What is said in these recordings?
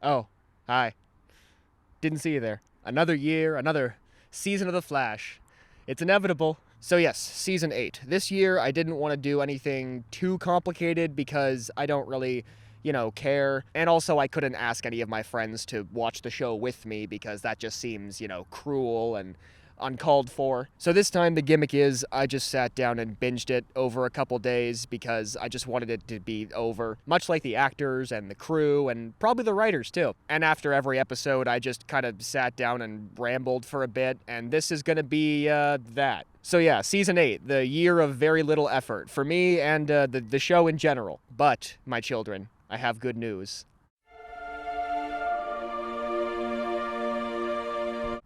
Oh, hi. Didn't see you there. Another year, another season of The Flash. It's inevitable. So, yes, season 8. This year, I didn't want to do anything too complicated because I don't really, care. And also, I couldn't ask any of my friends to watch the show with me because that just seems, cruel and uncalled for. So this time the gimmick is I just sat down and binged it over a couple days because I just wanted it to be over, much like the actors and the crew and probably the writers too. And after every episode I just kind of sat down and rambled for a bit, and this is gonna be that. So yeah, season 8, the year of very little effort for me and the show in general. But, my children, I have good news.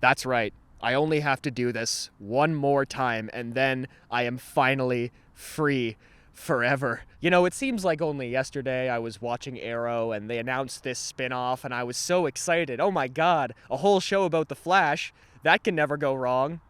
That's right. I only have to do this one more time, and then I am finally free forever. It seems like only yesterday I was watching Arrow and they announced this spin-off, and I was so excited. Oh my god, a whole show about The Flash. That can never go wrong.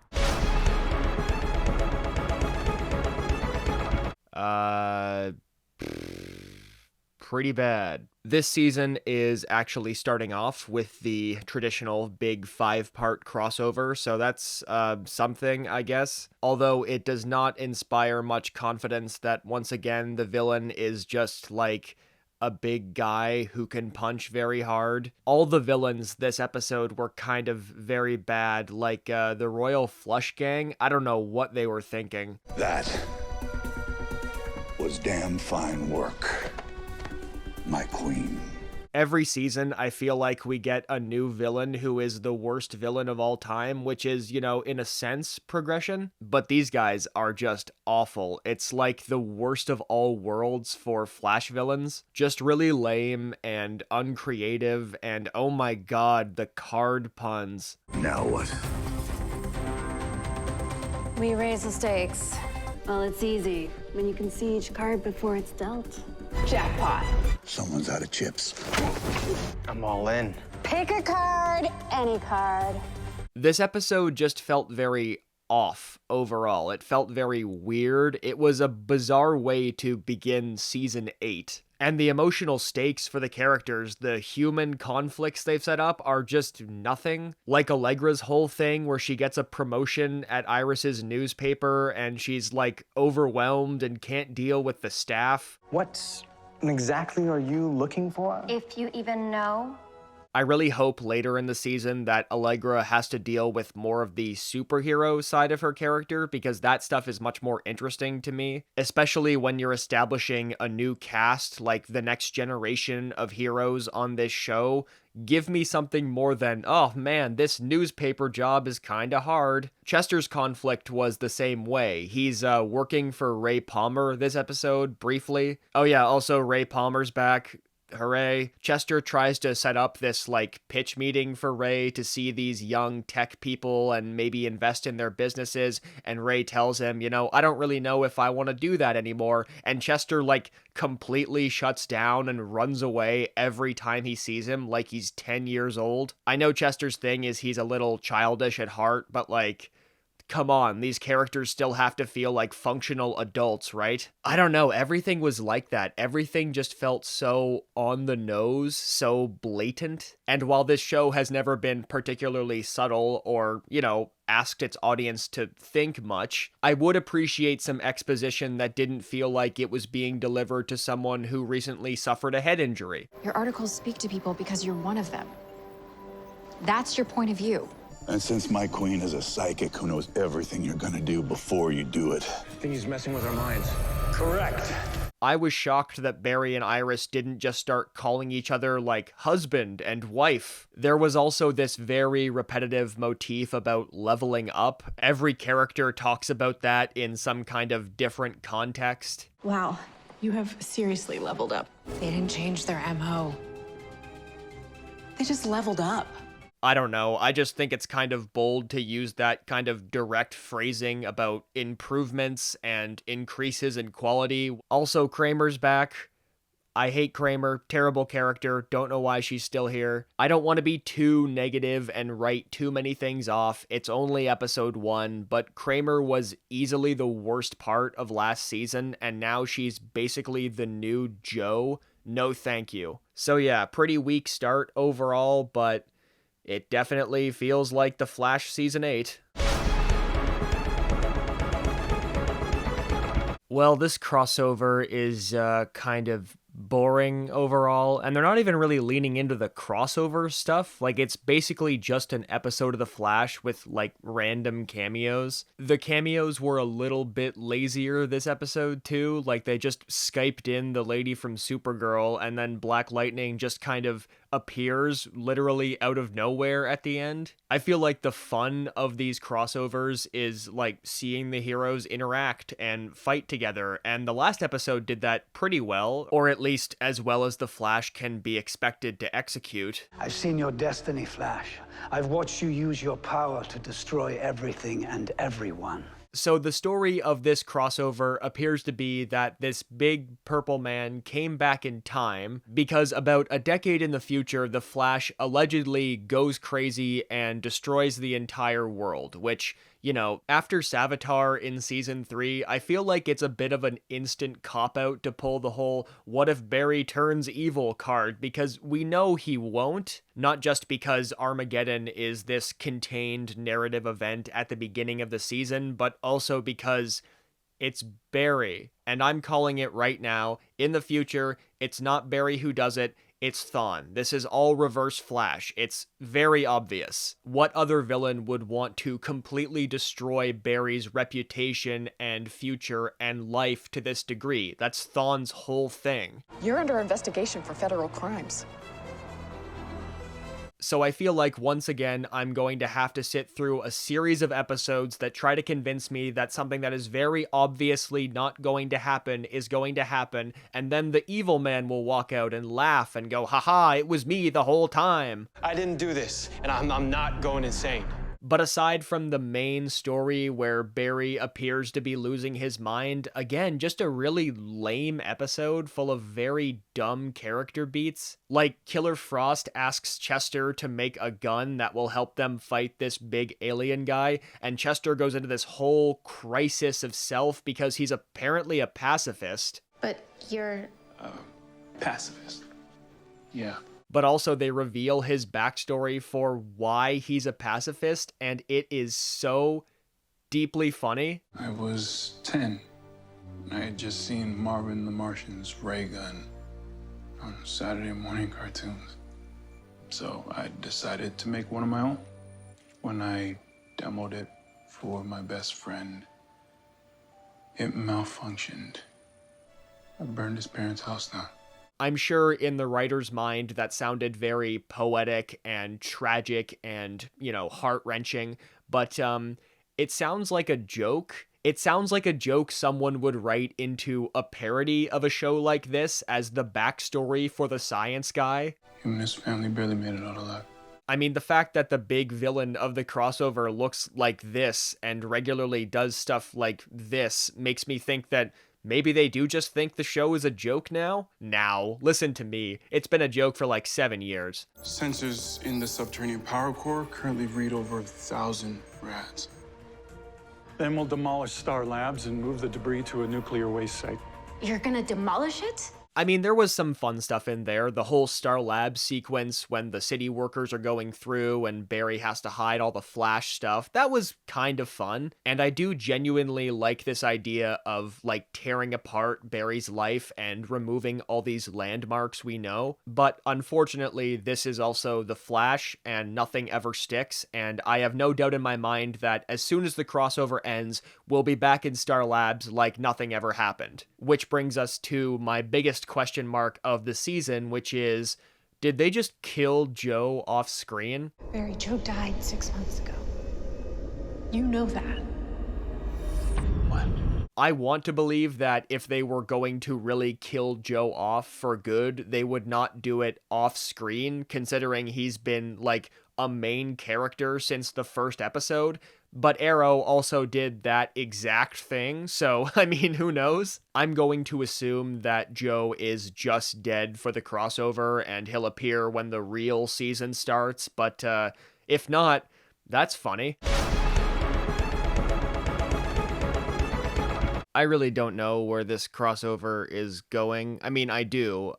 Pretty bad. This season is actually starting off with the traditional big 5-part crossover, so that's something, I guess. Although it does not inspire much confidence that once again the villain is just like a big guy who can punch very hard. All the villains this episode were kind of very bad, like the Royal Flush Gang. I don't know what they were thinking. That was damn fine work, my queen. Every season, I feel like we get a new villain who is the worst villain of all time, which is, in a sense, progression. But these guys are just awful. It's like the worst of all worlds for Flash villains. Just really lame and uncreative, and oh my god, the card puns. Now what? We raise the stakes. Well, it's easy when you can see each card before it's dealt. Jackpot. Someone's out of chips. I'm all in. Pick a card, any card. This episode just felt very off overall. It felt very weird. It was a bizarre way to begin season 8. And the emotional stakes for the characters, the human conflicts they've set up, are just nothing. Like Allegra's whole thing where she gets a promotion at Iris's newspaper and she's like overwhelmed and can't deal with the staff. What exactly are you looking for? If you even know. I really hope later in the season that Allegra has to deal with more of the superhero side of her character, because that stuff is much more interesting to me, especially when you're establishing a new cast, like the next generation of heroes on this show. Give me something more than, oh man, this newspaper job is kinda hard. Chester's conflict was the same way. He's working for Ray Palmer this episode, briefly. Oh yeah, also Ray Palmer's back. Hooray. Chester tries to set up this pitch meeting for Ray to see these young tech people and maybe invest in their businesses, and Ray tells him, I don't really know if I want to do that anymore, and Chester completely shuts down and runs away every time he sees him like he's 10 years old. I know Chester's thing is he's a little childish at heart, but come on, these characters still have to feel like functional adults, right? I don't know, everything was like that. Everything just felt so on the nose, so blatant. And while this show has never been particularly subtle or, asked its audience to think much, I would appreciate some exposition that didn't feel like it was being delivered to someone who recently suffered a head injury. Your articles speak to people because you're one of them. That's your point of view. And since my queen is a psychic who knows everything you're gonna do before you do it. I think he's messing with our minds. Correct. I was shocked that Barry and Iris didn't just start calling each other husband and wife. There was also this very repetitive motif about leveling up. Every character talks about that in some kind of different context. Wow, you have seriously leveled up. They didn't change their MO. They just leveled up. I don't know, I just think it's kind of bold to use that kind of direct phrasing about improvements and increases in quality. Also, Kramer's back. I hate Kramer, terrible character, don't know why she's still here. I don't want to be too negative and write too many things off. It's only episode 1, but Kramer was easily the worst part of last season, and now she's basically the new Joe. no thank you. So yeah, pretty weak start overall, but it definitely feels like The Flash Season 8. Well, this crossover is kind of boring overall, and they're not even really leaning into the crossover stuff. Like, it's basically just an episode of The Flash with, like, random cameos. The cameos were a little bit lazier this episode, too. Like, they just Skyped in the lady from Supergirl, and then Black Lightning just kind of appears literally out of nowhere at the end. I feel like the fun of these crossovers is like seeing the heroes interact and fight together, and the last episode did that pretty well, or at least as well as the Flash can be expected to execute. I've seen your destiny, Flash. I've watched you use your power to destroy everything and everyone. So the story of this crossover appears to be that this big purple man came back in time because about a decade in the future, the Flash allegedly goes crazy and destroys the entire world, which, you know, after Savitar in season 3, I feel like it's a bit of an instant cop-out to pull the whole what if Barry turns evil card, because we know he won't, not just because Armageddon is this contained narrative event at the beginning of the season, but also because it's Barry, and I'm calling it right now. In the future, it's not Barry who does it, it's Thawne. This is all Reverse Flash. It's very obvious. What other villain would want to completely destroy Barry's reputation and future and life to this degree? That's Thawne's whole thing. You're under investigation for federal crimes. So I feel like once again, I'm going to have to sit through a series of episodes that try to convince me that something that is very obviously not going to happen is going to happen, and then the evil man will walk out and laugh and go, haha, it was me the whole time. I didn't do this, and I'm not going insane. But aside from the main story where Barry appears to be losing his mind, again, just a really lame episode full of very dumb character beats. Like, Killer Frost asks Chester to make a gun that will help them fight this big alien guy, and Chester goes into this whole crisis of self because he's apparently a pacifist. But you're... Pacifist. Yeah. But also they reveal his backstory for why he's a pacifist, and it is so deeply funny. I was 10, and I had just seen Marvin the Martian's ray gun on Saturday morning cartoons. So I decided to make one of my own. When I demoed it for my best friend, it malfunctioned. I burned his parents' house down. I'm sure in the writer's mind that sounded very poetic and tragic and, you know, heart-wrenching, but it sounds like a joke. It sounds like a joke someone would write into a parody of a show like this as the backstory for the science guy. Him and his family barely made it out alive. I mean, the fact that the big villain of the crossover looks like this and regularly does stuff like this makes me think that maybe they do just think the show is a joke now? Now, listen to me. It's been a joke for like 7 years. Sensors in the subterranean power core currently read over 1,000 rads. Then we'll demolish Star Labs and move the debris to a nuclear waste site. You're gonna demolish it? I mean, there was some fun stuff in there. The whole Star Labs sequence when the city workers are going through and Barry has to hide all the Flash stuff. That was kind of fun. And I do genuinely like this idea of, like, tearing apart Barry's life and removing all these landmarks we know. But unfortunately, this is also The Flash and nothing ever sticks. And I have no doubt in my mind that as soon as the crossover ends, we'll be back in Star Labs like nothing ever happened. Which brings us to my biggest question mark of the season, which is, did they just kill Joe off screen? Barry, Joe died 6 months ago. You know that. What? I want to believe that if they were going to really kill Joe off for good, they would not do it off screen, considering he's been like a main character since the first episode. But Arrow also did that exact thing, so, I mean, who knows? I'm going to assume that Joe is just dead for the crossover, and he'll appear when the real season starts, but if not, that's funny. I really don't know where this crossover is going. I mean, I do,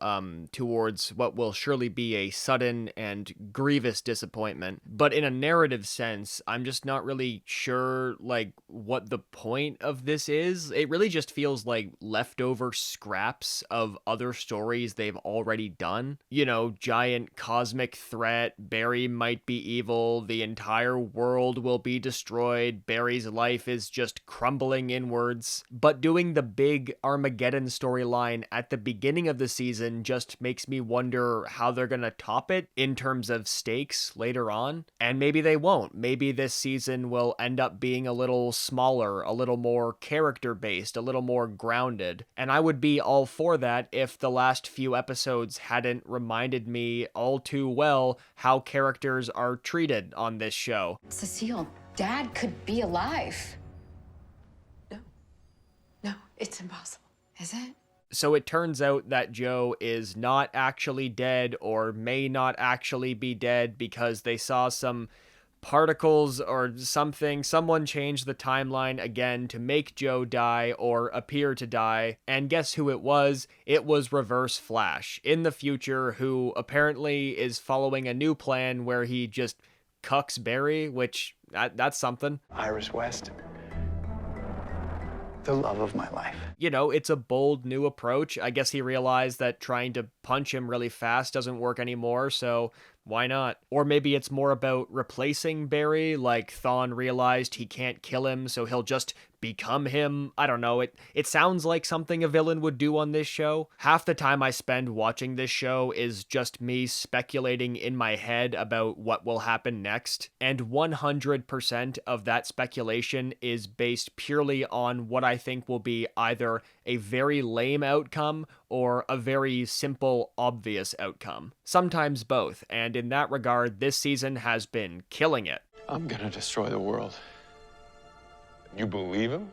towards what will surely be a sudden and grievous disappointment. But in a narrative sense, I'm just not really sure, like, what the point of this is. It really just feels like leftover scraps of other stories they've already done. You know, giant cosmic threat, Barry might be evil, the entire world will be destroyed, Barry's life is just crumbling inwards. But doing the big Armageddon storyline at the beginning of the season just makes me wonder how they're gonna top it in terms of stakes later on. And maybe they won't. Maybe this season will end up being a little smaller, a little more character-based, a little more grounded. And I would be all for that if the last few episodes hadn't reminded me all too well how characters are treated on this show. Cecile, Dad could be alive. No, it's impossible. Is it? So it turns out that Joe is not actually dead, or may not actually be dead, because they saw some particles or something. Someone changed the timeline again to make Joe die or appear to die. And guess who it was? It was Reverse Flash in the future, who apparently is following a new plan where he just cucks Barry, which that's something. Iris West, the love of my life. You know, it's a bold new approach. I guess he realized that trying to punch him really fast doesn't work anymore, so why not? Or maybe it's more about replacing Barry, like Thawne realized he can't kill him, so he'll just become him. I don't know, it sounds like something a villain would do on this show. Half the time I spend watching this show is just me speculating in my head about what will happen next, and 100% of that speculation is based purely on what I think will be either a very lame outcome or a very simple, obvious outcome. Sometimes both, and in that regard, this season has been killing it. I'm gonna destroy the world. You believe him?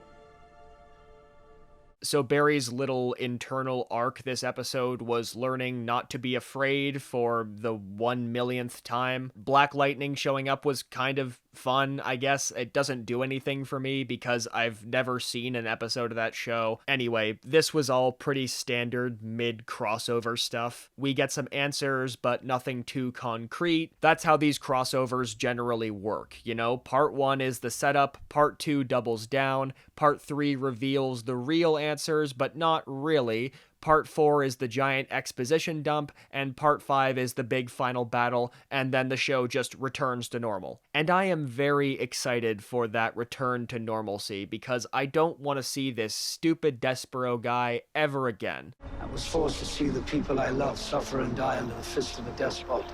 So Barry's little internal arc this episode was learning not to be afraid for the 1 millionth time. Black Lightning showing up was kind of fun, I guess. It doesn't do anything for me because I've never seen an episode of that show. Anyway, this was all pretty standard mid-crossover stuff. We get some answers, but nothing too concrete. That's how these crossovers generally work, you know? Part 1 is the setup, Part 2 doubles down, Part 3 reveals the real answers, but not really. Part 4 is the giant exposition dump, and Part 5 is the big final battle, and then the show just returns to normal. And I am very excited for that return to normalcy, because I don't want to see this stupid Despero guy ever again. I was forced to see the people I love suffer and die under the fist of a despot.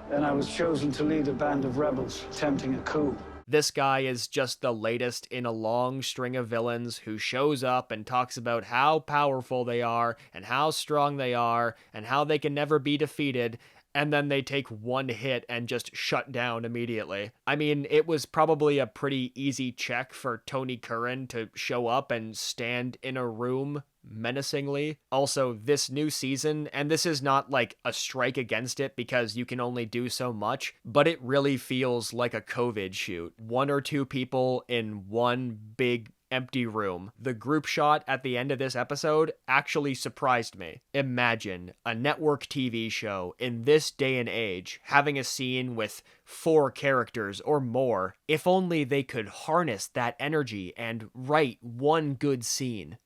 Then I was chosen to lead a band of rebels attempting a coup. This guy is just the latest in a long string of villains who shows up and talks about how powerful they are and how strong they are and how they can never be defeated, and then they take one hit and just shut down immediately. I mean, it was probably a pretty easy check for Tony Curran to show up and stand in a room menacingly. Also, this new season, and this is not like a strike against it because you can only do so much, but it really feels like a COVID shoot. 1 or 2 people in one big empty room. The group shot at the end of this episode actually surprised me. Imagine a network TV show in this day and age having a scene with 4 characters or more. If only they could harness that energy and write one good scene.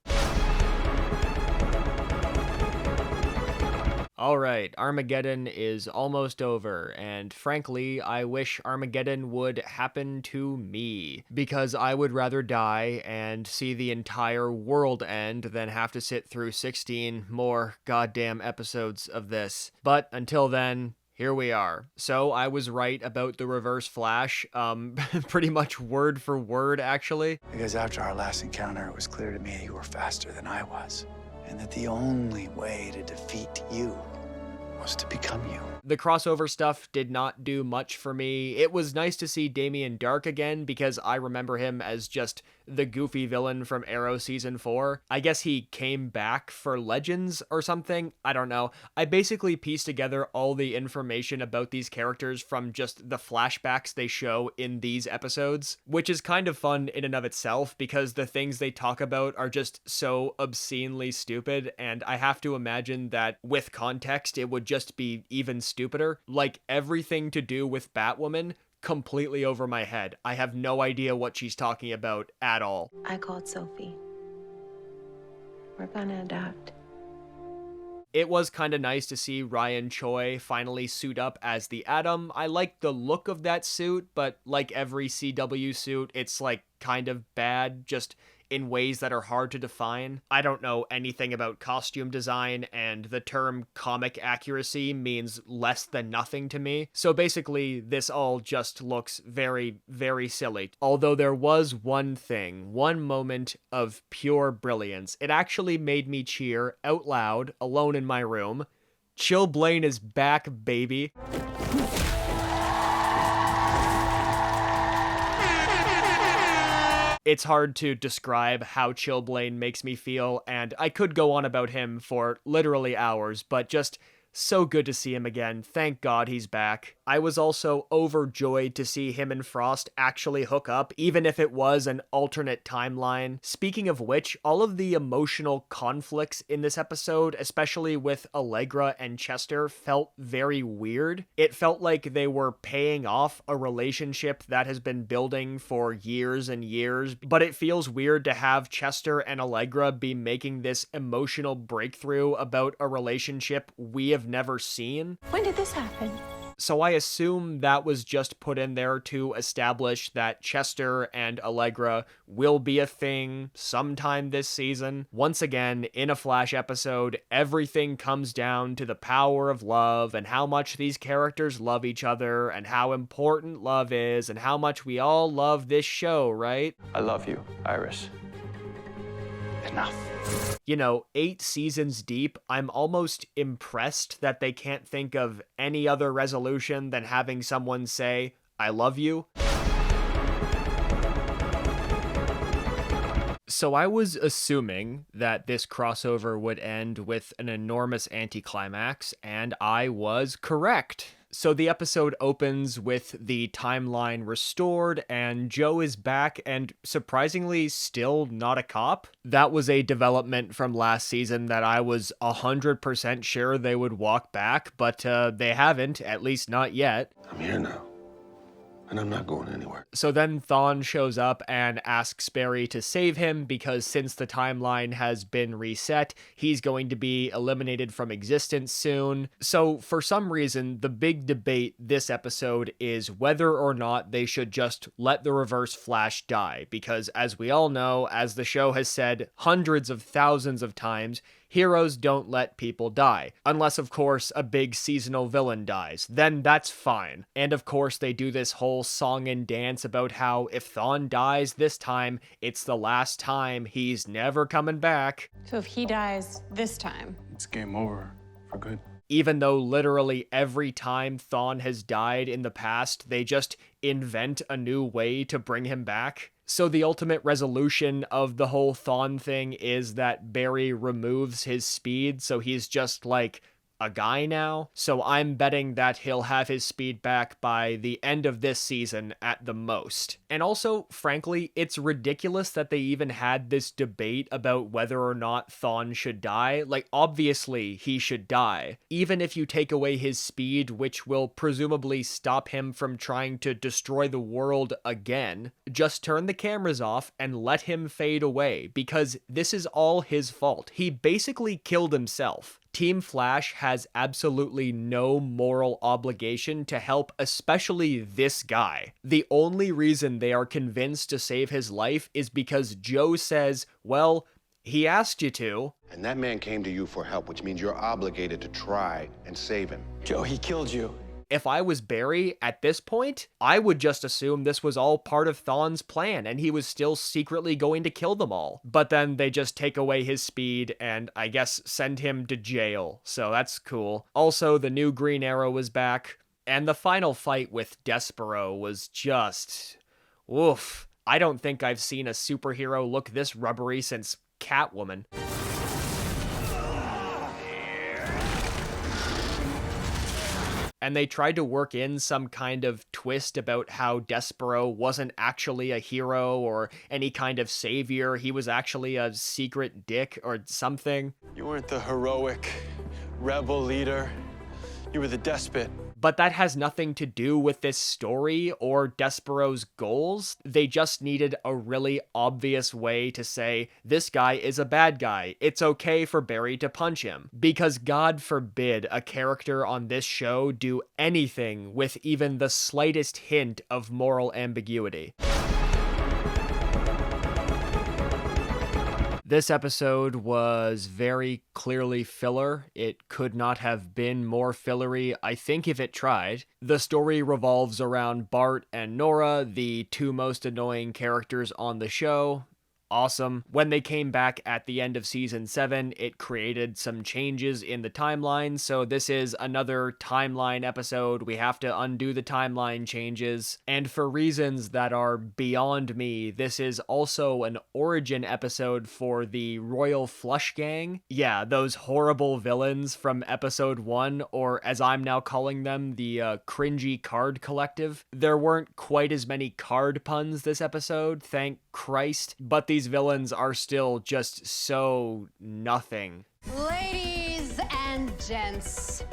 Alright, Armageddon is almost over, and frankly, I wish Armageddon would happen to me, because I would rather die and see the entire world end than have to sit through 16 more goddamn episodes of this. But until then, here we are. So I was right about the Reverse Flash, pretty much word for word, actually. Because after our last encounter, it was clear to me you were faster than I was, and that the only way to defeat you was to become you. The crossover stuff did not do much for me. It was nice to see Damien Dark again because I remember him as just the goofy villain from Arrow Season 4. I guess he came back for Legends or something. I don't know. I basically pieced together all the information about these characters from just the flashbacks they show in these episodes, which is kind of fun in and of itself because the things they talk about are just so obscenely stupid, and I have to imagine that with context it would just be even stupider. Like everything to do with Batwoman, completely over my head. I have no idea what she's talking about at all. I called Sophie. We're gonna adapt. It was kind of nice to see Ryan Choi finally suit up as the Atom. I like the look of that suit, but like every CW suit, it's like kind of bad, just in ways that are hard to define. I don't know anything about costume design, and the term comic accuracy means less than nothing to me. So basically, this all just looks very, very silly. Although there was one thing, one moment of pure brilliance. It actually made me cheer out loud, alone in my room. Chill Blaine is back, baby. It's hard to describe how Chill Blaine makes me feel, and I could go on about him for literally hours, but just so good to see him again. Thank God he's back. I was also overjoyed to see him and Frost actually hook up, even if it was an alternate timeline. Speaking of which, all of the emotional conflicts in this episode, especially with Allegra and Chester, felt very weird. It felt like they were paying off a relationship that has been building for years and years, but it feels weird to have Chester and Allegra be making this emotional breakthrough about a relationship we have never seen. When did this happen? So I assume that was just put in there to establish that Chester and Allegra will be a thing sometime this season. Once again, in a Flash episode, everything comes down to the power of love and how much these characters love each other and how important love is and how much we all love this show, right? I love you, Iris. Enough. You know, 8 seasons deep, I'm almost impressed that they can't think of any other resolution than having someone say, I love you. So I was assuming that this crossover would end with an enormous anticlimax, and I was correct. So the episode opens with the timeline restored, and Joe is back and surprisingly still not a cop. That was a development from last season that I was 100% sure they would walk back, but they haven't, at least not yet. I'm here now, and I'm not going anywhere. So then Thawne shows up and asks Barry to save him because since the timeline has been reset, he's going to be eliminated from existence soon. So for some reason, the big debate this episode is whether or not they should just let the Reverse Flash die, because as we all know, as the show has said hundreds of thousands of times, heroes don't let people die. Unless, of course, a big seasonal villain dies. Then that's fine. And of course, they do this whole song and dance about how if Thawne dies this time, it's the last time, he's never coming back. So if he dies this time, It's game over for good. Even though literally every time Thawne has died in the past, they just invent a new way to bring him back. So the ultimate resolution of the whole Thawne thing is that Barry removes his speed, so he's just like a guy now. So I'm betting that he'll have his speed back by the end of this season at the most. And also, frankly, it's ridiculous that they even had this debate about whether or not Thawne should die. Like, obviously he should die. Even if you take away his speed, which will presumably stop him from trying to destroy the world again, just turn the cameras off and let him fade away, because this is all his fault. He basically killed himself. Team Flash has absolutely no moral obligation to help, especially this guy. The only reason they are convinced to save his life is because Joe says, well, he asked you to. And that man came to you for help, which means you're obligated to try and save him. Joe, he killed you. If I was Barry at this point, I would just assume this was all part of Thawne's plan and he was still secretly going to kill them all. But then they just take away his speed and I guess send him to jail. So that's cool. Also, the new Green Arrow was back. And the final fight with Despero was just... oof. I don't think I've seen a superhero look this rubbery since Catwoman. And they tried to work in some kind of twist about how Despero wasn't actually a hero or any kind of savior. He was actually a secret dick or something. You weren't the heroic rebel leader. You were the despot. But that has nothing to do with this story or Despero's goals. They just needed a really obvious way to say, this guy is a bad guy. It's okay for Barry to punch him. Because God forbid a character on this show do anything with even the slightest hint of moral ambiguity. This episode was very clearly filler. It could not have been more fillery, I think, if it tried. The story revolves around Bart and Nora, the two most annoying characters on the show. Awesome. When they came back at the end of season 7, it created some changes in the timeline, so this is another timeline episode. We have to undo the timeline changes, and for reasons that are beyond me, this is also an origin episode for the Royal Flush Gang. Yeah, those horrible villains from episode 1, or as I'm now calling them, the cringy card collective. There weren't quite as many card puns this episode, thank Christ, but these villains are still just so nothing. Ladies and gents.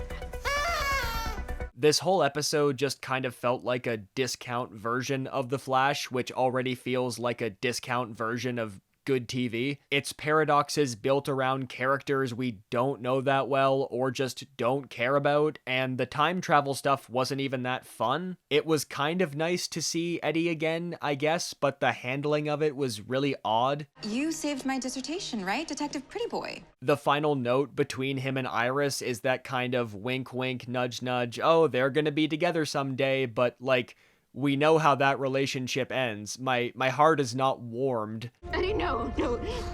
This whole episode just kind of felt like a discount version of The Flash, which already feels like a discount version of good TV. Its paradoxes built around characters we don't know that well or just don't care about, and the time travel stuff wasn't even that fun. It was kind of nice to see Eddie again, I guess, but the handling of it was really odd. You saved my dissertation, right, Detective Pretty Boy? The final note between him and Iris is that kind of wink wink nudge nudge, oh, they're gonna be together someday, but like, we know how that relationship ends. My heart is not warmed. Eddie, no.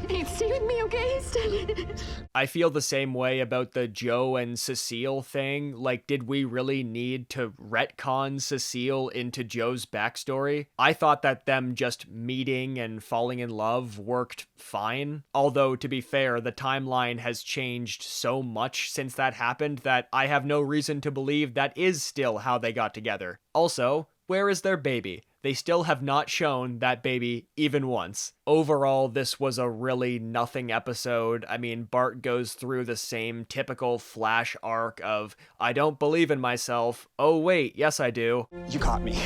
Hey, stay with me, okay? Stay. I feel the same way about the Joe and Cecile thing. Like, did we really need to retcon Cecile into Joe's backstory? I thought that them just meeting and falling in love worked fine. Although, to be fair, the timeline has changed so much since that happened that I have no reason to believe that is still how they got together. Also, where is their baby? They still have not shown that baby even once. Overall, this was a really nothing episode. I mean, Bart goes through the same typical Flash arc of, I don't believe in myself. Oh wait, yes I do. You caught me.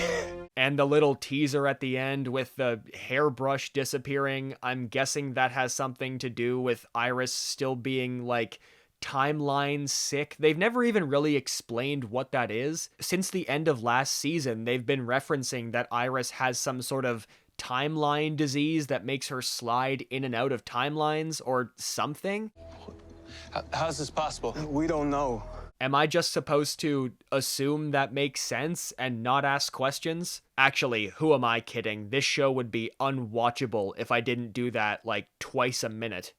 And the little teaser at the end with the hairbrush disappearing, I'm guessing that has something to do with Iris still being like, timeline sick. They've never even really explained what that is. Since the end of last season, they've been referencing that Iris has some sort of timeline disease that makes her slide in and out of timelines or something. How's this possible? We don't know. Am I just supposed to assume that makes sense and not ask questions? Actually, who am I kidding? This show would be unwatchable if I didn't do that like twice a minute.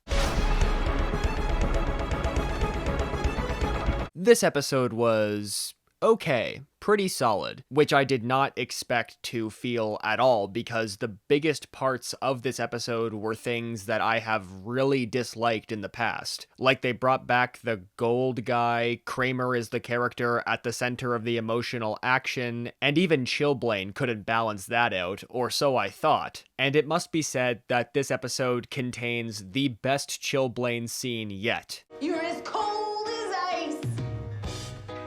This episode was okay, pretty solid, which I did not expect to feel at all because the biggest parts of this episode were things that I have really disliked in the past. Like they brought back the gold guy, Kramer is the character at the center of the emotional action, and even Chillblaine couldn't balance that out, or so I thought. And it must be said that this episode contains the best Chillblaine scene yet. You're as cold as ice.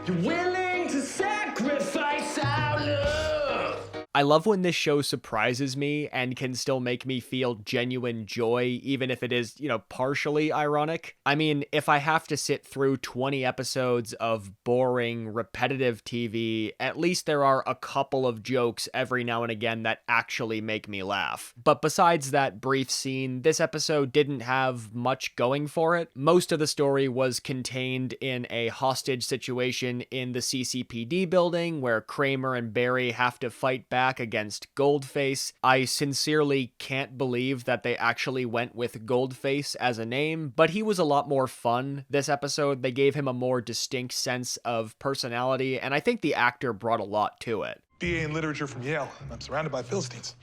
You're willing to sacrifice our love. I love when this show surprises me and can still make me feel genuine joy, even if it is, partially ironic. I mean, if I have to sit through 20 episodes of boring, repetitive TV, at least there are a couple of jokes every now and again that actually make me laugh. But besides that brief scene, this episode didn't have much going for it. Most of the story was contained in a hostage situation in the CCPD building where Kramer and Barry have to fight back against Goldface. I sincerely can't believe that they actually went with Goldface as a name, but he was a lot more fun this episode. They gave him a more distinct sense of personality, and I think the actor brought a lot to it. BA in literature from Yale. I'm surrounded by Philistines.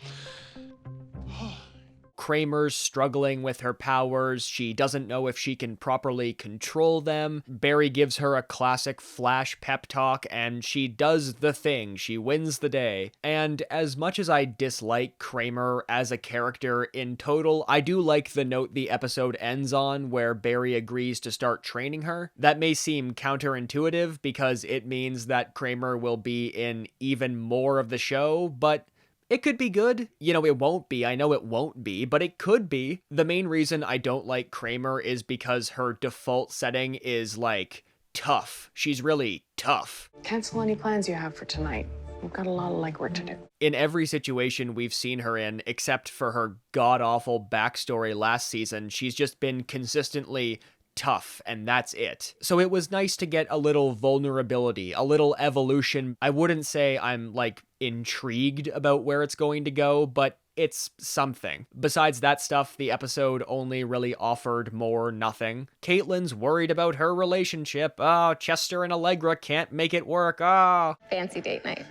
Kramer's struggling with her powers. She doesn't know if she can properly control them. Barry gives her a classic Flash pep talk, and she does the thing. She wins the day. And as much as I dislike Kramer as a character in total, I do like the note the episode ends on, where Barry agrees to start training her. That may seem counterintuitive because it means that Kramer will be in even more of the show, but it could be good. You know, it won't be. I know it won't be, but it could be. The main reason I don't like Kramer is because her default setting is, like, tough. She's really tough. Cancel any plans you have for tonight. We've got a lot of legwork to do. In every situation we've seen her in, except for her god-awful backstory last season, she's just been consistently tough, and that's it. So it was nice to get a little vulnerability, a little evolution. I wouldn't say I'm, like, intrigued about where it's going to go, but it's something. Besides that stuff, the episode only really offered more nothing. Caitlin's worried about her relationship. Oh, Chester and Allegra can't make it work. Oh. Fancy date night.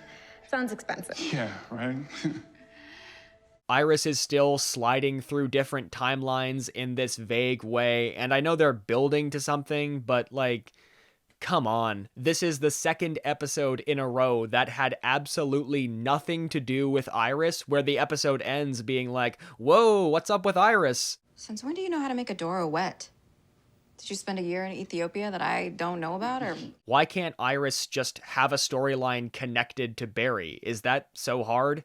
Sounds expensive. Yeah, right? Iris is still sliding through different timelines in this vague way, and I know they're building to something, but, like, come on. This is the second episode in a row that had absolutely nothing to do with Iris, where the episode ends being like, whoa, what's up with Iris? Since when do you know how to make a Doro wet? Did you spend a year in Ethiopia that I don't know about, or? Why can't Iris just have a storyline connected to Barry? Is that so hard?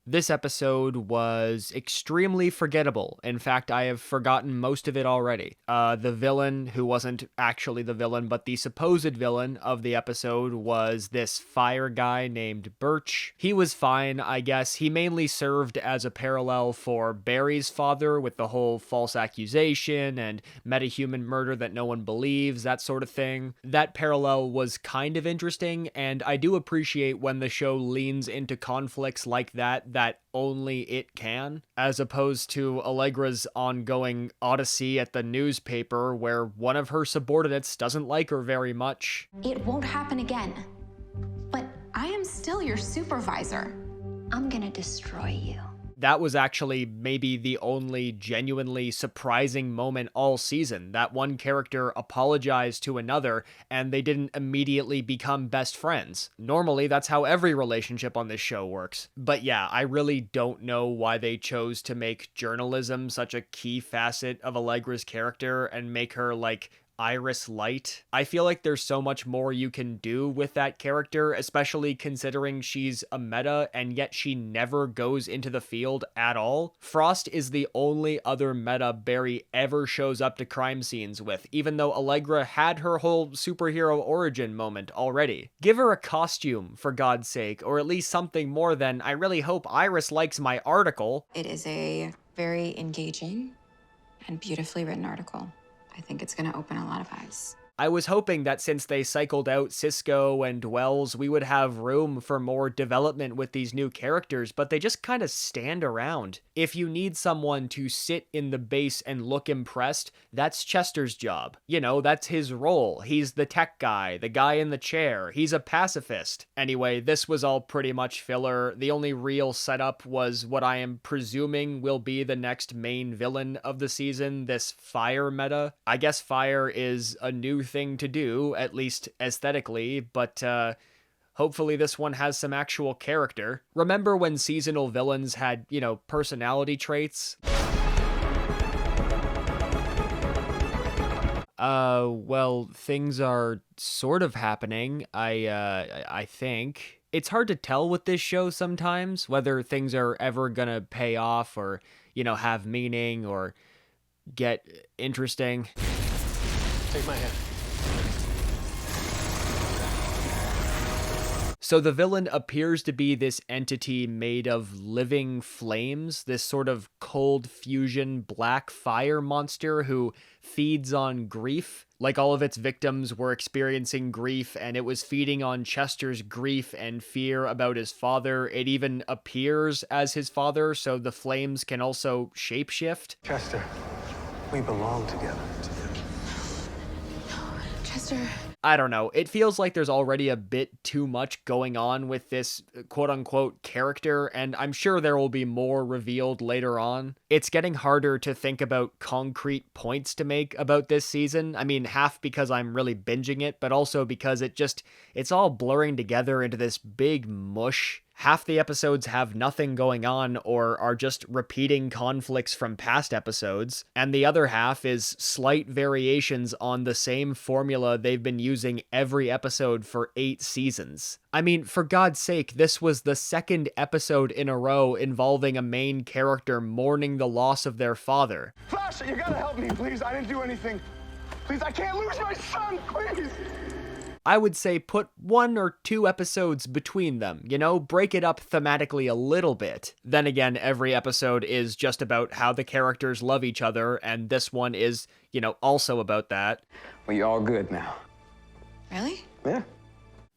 This episode was extremely forgettable. In fact, I have forgotten most of it already. The villain, who wasn't actually the villain, but the supposed villain of the episode, was this fire guy named Birch. He was fine, I guess. He mainly served as a parallel for Barry's father with the whole false accusation and metahuman murder that no one believes, that sort of thing. That parallel was kind of interesting, and I do appreciate when the show leans into conflicts like that only it can, as opposed to Allegra's ongoing odyssey at the newspaper where one of her subordinates doesn't like her very much. It won't happen again. But I am still your supervisor. I'm gonna destroy you. That was actually maybe the only genuinely surprising moment all season. That one character apologized to another, and they didn't immediately become best friends. Normally, that's how every relationship on this show works. But yeah, I really don't know why they chose to make journalism such a key facet of Allegra's character and make her, like, Iris Light. I feel like there's so much more you can do with that character, especially considering she's a meta and yet she never goes into the field at all. Frost is the only other meta Barry ever shows up to crime scenes with, even though Allegra had her whole superhero origin moment already. Give her a costume, for God's sake, or at least something more than, I really hope Iris likes my article. It is a very engaging and beautifully written article. I think it's going to open a lot of eyes. I was hoping that since they cycled out Cisco and Wells, we would have room for more development with these new characters, but they just kind of stand around. If you need someone to sit in the base and look impressed, that's Chester's job. You know, that's his role. He's the tech guy, the guy in the chair. He's a pacifist. Anyway, this was all pretty much filler. The only real setup was what I am presuming will be the next main villain of the season, this fire meta. I guess fire is a new thing to do, at least aesthetically, but hopefully this one has some actual character. Remember when seasonal villains had, you know, personality traits? Well, things are sort of happening, I think. It's hard to tell with this show sometimes, whether things are ever gonna pay off or, you know, have meaning or get interesting. Take my hand. So the villain appears to be this entity made of living flames, this sort of cold fusion black fire monster who feeds on grief. Like all of its victims were experiencing grief, and it was feeding on Chester's grief and fear about his father. It even appears as his father, so the flames can also shapeshift. Chester, we belong together. Chester. I don't know. It feels like there's already a bit too much going on with this quote-unquote character, and I'm sure there will be more revealed later on. It's getting harder to think about concrete points to make about this season. I mean, half because I'm really binging it, but also because it's all blurring together into this big mush. Half the episodes have nothing going on or are just repeating conflicts from past episodes, and the other half is slight variations on the same formula they've been using every episode for 8 seasons. I mean, for God's sake, this was the second episode in a row involving a main character mourning the loss of their father. Flash, you gotta help me, please. I didn't do anything. Please, I can't lose my son, please. I would say put 1 or 2 episodes between them, break it up thematically a little bit. Then again, every episode is just about how the characters love each other, and this one is, also about that. Well, you're all good now. Really? Yeah.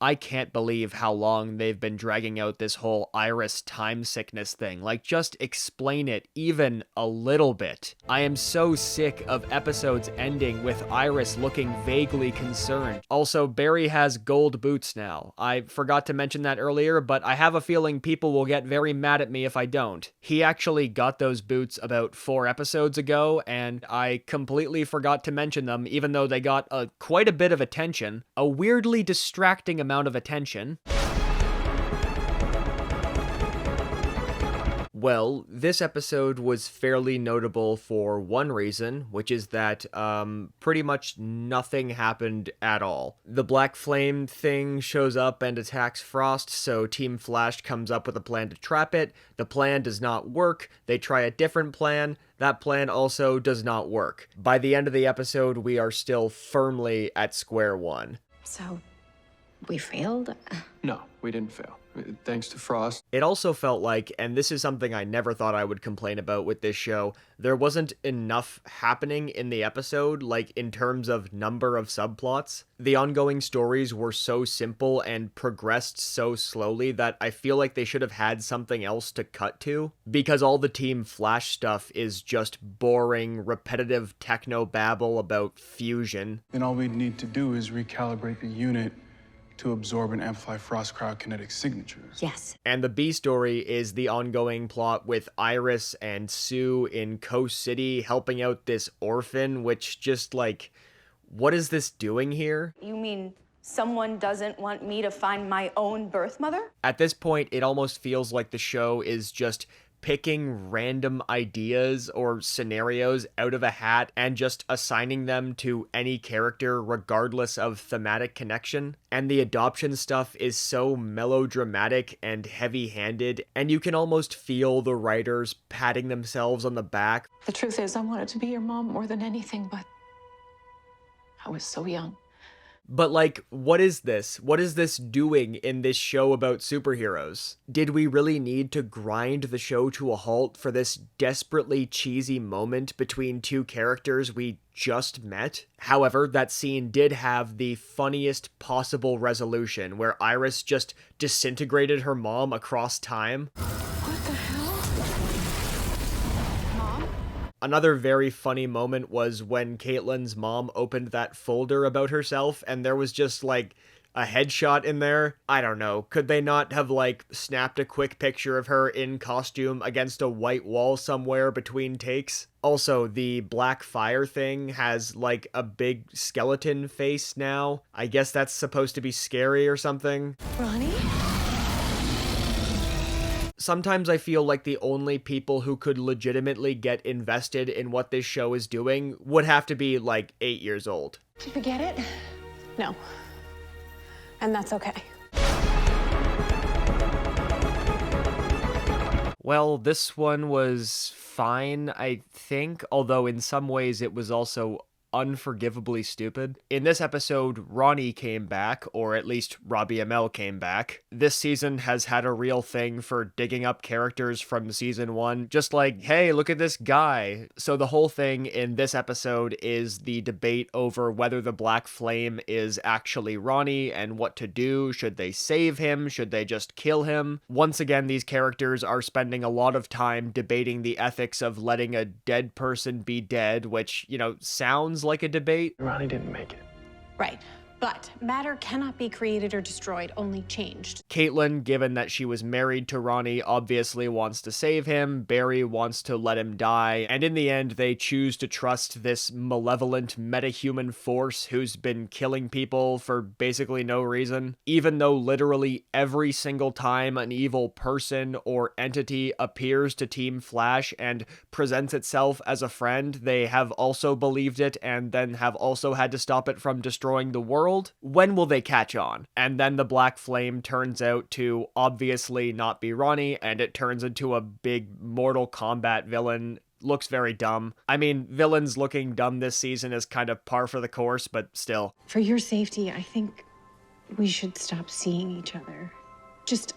I can't believe how long they've been dragging out this whole Iris time sickness thing. Like, just explain it even a little bit. I am so sick of episodes ending with Iris looking vaguely concerned. Also, Barry has gold boots now. I forgot to mention that earlier, but I have a feeling people will get very mad at me if I don't. He actually got those boots about 4 episodes ago, and I completely forgot to mention them, even though they got quite a bit of attention. A weirdly distracting amount of attention. Well, this episode was fairly notable for one reason, which is that pretty much nothing happened at all. The Black Flame thing shows up and attacks Frost, so Team Flash comes up with a plan to trap it. The plan does not work. They try a different plan. That plan also does not work. By the end of the episode, we are still firmly at square one. So, we failed? No, we didn't fail. Thanks to Frost. It also felt like, and this is something I never thought I would complain about with this show, there wasn't enough happening in the episode, like in terms of number of subplots. The ongoing stories were so simple and progressed so slowly that I feel like they should have had something else to cut to, because all the Team Flash stuff is just boring, repetitive techno babble about fusion. Then all we need to do is recalibrate the unit to absorb and amplify Frost cryokinetic signatures. Yes. And the B story is the ongoing plot with Iris and Sue in Coast City helping out this orphan, which just what is this doing here? You mean someone doesn't want me to find my own birth mother? At this point, it almost feels like the show is just picking random ideas or scenarios out of a hat and just assigning them to any character regardless of thematic connection. And the adoption stuff is so melodramatic and heavy-handed, and you can almost feel the writers patting themselves on the back. The truth is, I wanted to be your mom more than anything, but I was so young. But what is this? What is this doing in this show about superheroes? Did we really need to grind the show to a halt for this desperately cheesy moment between 2 characters we just met? However, that scene did have the funniest possible resolution, where Iris just disintegrated her mom across time. What the hell? Mom? Another very funny moment was when Caitlin's mom opened that folder about herself and there was just a headshot in there. I don't know. Could they not have snapped a quick picture of her in costume against a white wall somewhere between takes? Also, the black fire thing has a big skeleton face now. I guess that's supposed to be scary or something. Ronnie? Sometimes I feel like the only people who could legitimately get invested in what this show is doing would have to be 8 years old. Did we get it? No. And that's okay. Well, this one was fine, I think, although in some ways it was also unforgivably stupid. In this episode, Ronnie came back, or at least Robbie Amell came back. This season has had a real thing for digging up characters from season 1, just hey, look at this guy. So the whole thing in this episode is the debate over whether the Black Flame is actually Ronnie and what to do. Should they save him? Should they just kill him? Once again, these characters are spending a lot of time debating the ethics of letting a dead person be dead, which, sounds like a debate. Ronnie didn't make it. Right. But matter cannot be created or destroyed, only changed. Caitlin, given that she was married to Ronnie, obviously wants to save him. Barry wants to let him die. And in the end, they choose to trust this malevolent metahuman force who's been killing people for basically no reason. Even though literally every single time an evil person or entity appears to Team Flash and presents itself as a friend, they have also believed it and then have also had to stop it from destroying the world. When will they catch on? And then the Black Flame turns out to obviously not be Ronnie, and it turns into a big Mortal Kombat villain. Looks very dumb. I mean, villains looking dumb this season is kind of par for the course, but still. For your safety, I think we should stop seeing each other. Just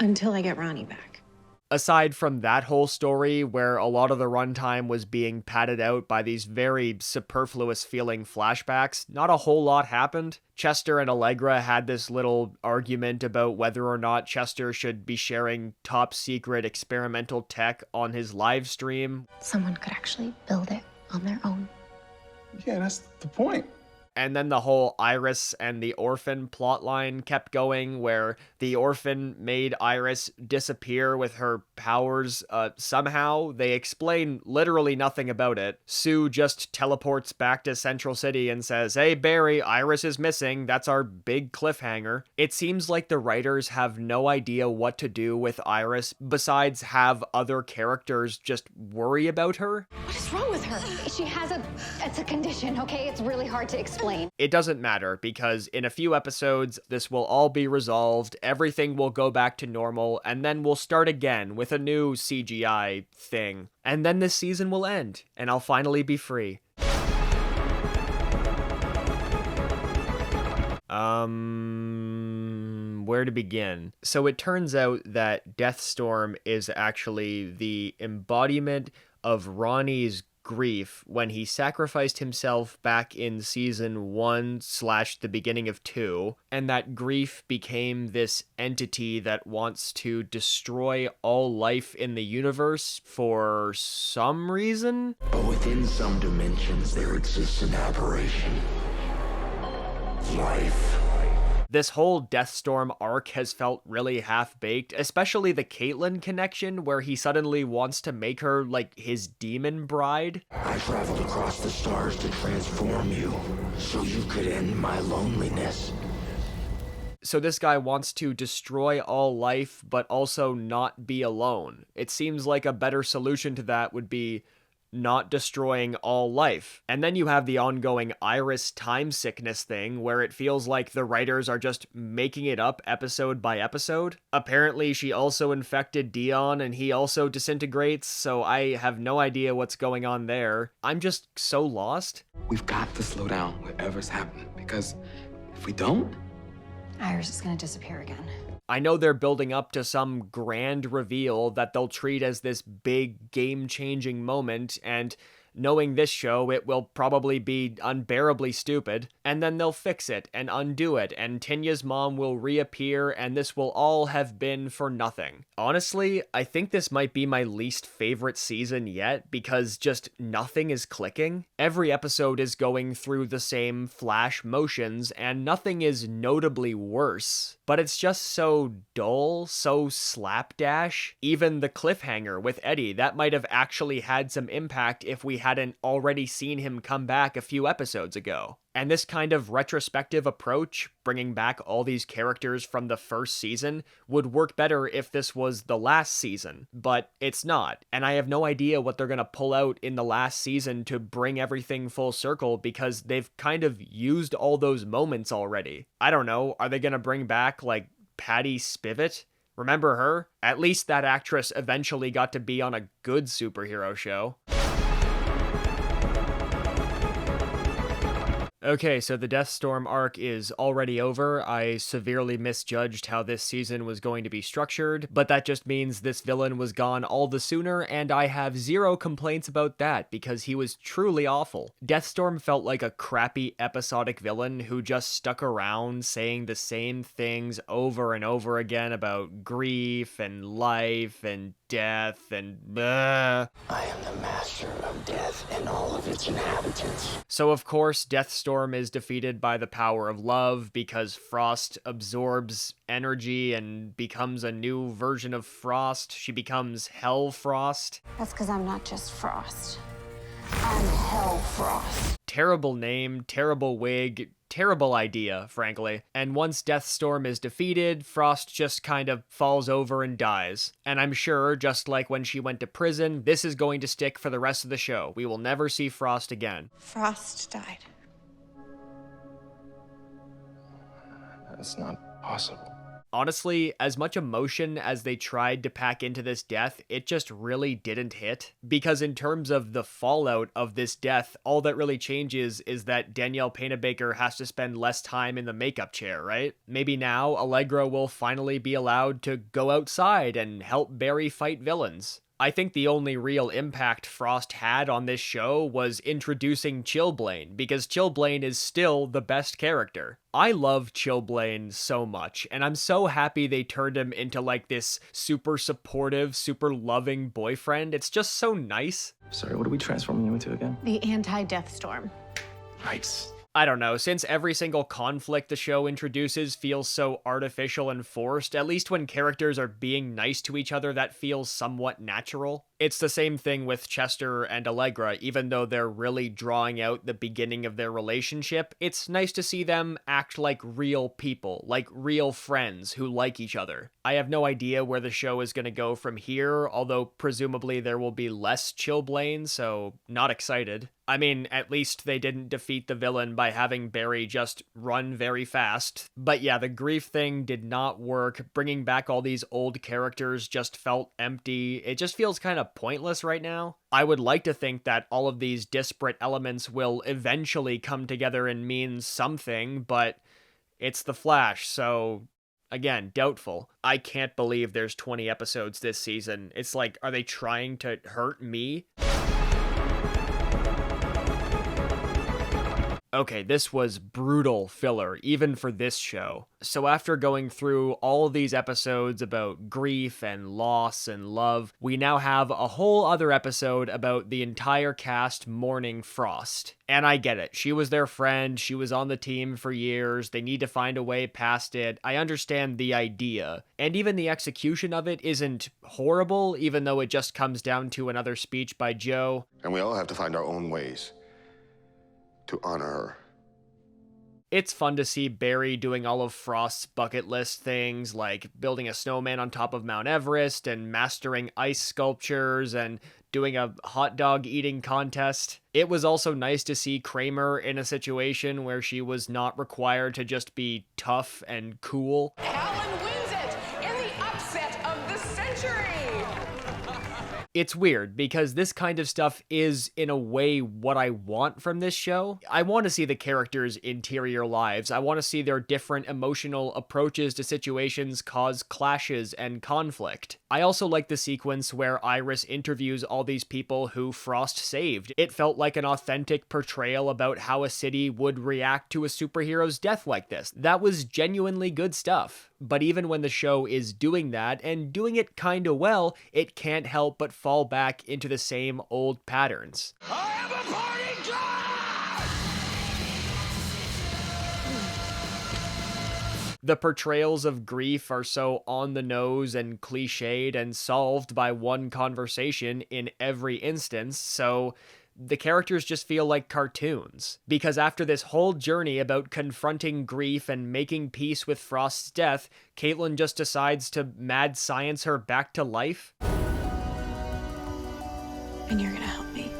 until I get Ronnie back. Aside from that whole story, where a lot of the runtime was being padded out by these very superfluous feeling flashbacks, not a whole lot happened. Chester and Allegra had this little argument about whether or not Chester should be sharing top secret experimental tech on his live stream. Someone could actually build it on their own. Yeah, that's the point. And then the whole Iris and the orphan plotline kept going, where the orphan made Iris disappear with her powers somehow. They explain literally nothing about it. Sue just teleports back to Central City and says, "Hey Barry, Iris is missing. That's our big cliffhanger." It seems like the writers have no idea what to do with Iris besides have other characters just worry about her. What is wrong with her? It's a condition, okay? It's really hard to explain. It doesn't matter, because in a few episodes, this will all be resolved, everything will go back to normal, and then we'll start again with a new CGI thing. And then this season will end, and I'll finally be free. Where to begin? So it turns out that Deathstorm is actually the embodiment of Ronnie's grief when he sacrificed himself back in season 1 / the beginning of 2, and that grief became this entity that wants to destroy all life in the universe for some reason. But within some dimensions there exists an aberration. Life. This whole Deathstorm arc has felt really half-baked, especially the Caitlin connection, where he suddenly wants to make her, like, his demon bride. I traveled across the stars to transform you, so you could end my loneliness. So this guy wants to destroy all life, but also not be alone. It seems like a better solution to that would be not destroying all life. And then you have the ongoing Iris time sickness thing, where it feels like the writers are just making it up episode by episode. Apparently she also infected Dion and he also disintegrates, so I have no idea what's going on there. I'm just so lost. We've got to slow down whatever's happening, because if we don't, Iris is gonna disappear again. I know they're building up to some grand reveal that they'll treat as this big game-changing moment, and knowing this show, it will probably be unbearably stupid, and then they'll fix it and undo it, and Tinya's mom will reappear, and this will all have been for nothing. Honestly, I think this might be my least favorite season yet, because just nothing is clicking. Every episode is going through the same Flash motions, and nothing is notably worse. But it's just so dull, so slapdash. Even the cliffhanger with Eddie, that might have actually had some impact if we hadn't already seen him come back a few episodes ago. And this kind of retrospective approach, bringing back all these characters from the first season, would work better if this was the last season, but it's not. And I have no idea what they're gonna pull out in the last season to bring everything full circle, because they've kind of used all those moments already. I don't know, are they gonna bring back, like, Patty Spivot? Remember her? At least that actress eventually got to be on a good superhero show. Okay, so the Deathstorm arc is already over. I severely misjudged how this season was going to be structured, but that just means this villain was gone all the sooner, and I have zero complaints about that, because he was truly awful. Deathstorm felt like a crappy episodic villain who just stuck around saying the same things over and over again about grief and life and death and bleh. I am the master of death and all of its inhabitants. So of course, Deathstorm is defeated by the power of love because Frost absorbs energy and becomes a new version of Frost. She becomes Hell Frost. That's because I'm not just Frost. I'm Hell Frost. Terrible name, terrible wig, terrible idea, frankly. And once Deathstorm is defeated, Frost just kind of falls over and dies. And I'm sure, just like when she went to prison, this is going to stick for the rest of the show. We will never see Frost again. Frost died. That's not possible. Honestly, as much emotion as they tried to pack into this death, it just really didn't hit. Because in terms of the fallout of this death, all that really changes is that Danielle Panabaker has to spend less time in the makeup chair, right? Maybe now Allegra will finally be allowed to go outside and help Barry fight villains. I think the only real impact Frost had on this show was introducing Chillblaine, because Chillblaine is still the best character. I love Chillblaine so much, and I'm so happy they turned him into like this super supportive, super loving boyfriend. It's just so nice. Sorry, what are we transforming you into again? The anti-Deathstorm. Nice. I don't know, since every single conflict the show introduces feels so artificial and forced, at least when characters are being nice to each other, that feels somewhat natural. It's the same thing with Chester and Allegra, even though they're really drawing out the beginning of their relationship. It's nice to see them act like real people, like real friends who like each other. I have no idea where the show is going to go from here, although presumably there will be less Chillblaine, so not excited. I mean, at least they didn't defeat the villain by having Barry just run very fast. But yeah, the grief thing did not work. Bringing back all these old characters just felt empty. It just feels kind of pointless right now. I would like to think that all of these disparate elements will eventually come together and mean something, but it's The Flash, so again, doubtful. I can't believe there's 20 episodes this season. It's like, are they trying to hurt me? Okay, this was brutal filler, even for this show. So after going through all of these episodes about grief and loss and love, we now have a whole other episode about the entire cast mourning Frost. And I get it. She was their friend. She was on the team for years. They need to find a way past it. I understand the idea. And even the execution of it isn't horrible, even though it just comes down to another speech by Joe. And we all have to find our own ways to honor her. It's fun to see Barry doing all of Frost's bucket list things, like building a snowman on top of Mount Everest and mastering ice sculptures and doing a hot dog eating contest. It was also nice to see Kramer in a situation where she was not required to just be tough and cool. Helen wins it in the upset of the century. It's weird because this kind of stuff is, in a way, what I want from this show. I want to see the characters' interior lives. I want to see their different emotional approaches to situations cause clashes and conflict. I also like the sequence where Iris interviews all these people who Frost saved. It felt like an authentic portrayal about how a city would react to a superhero's death like this. That was genuinely good stuff. But even when the show is doing that, and doing it kinda well, it can't help but fall back into the same old patterns. The portrayals of grief are so on the nose and cliched and solved by one conversation in every instance, so the characters just feel like cartoons. Because after this whole journey about confronting grief and making peace with Frost's death, Caitlin just decides to mad science her back to life. And you're gonna help me.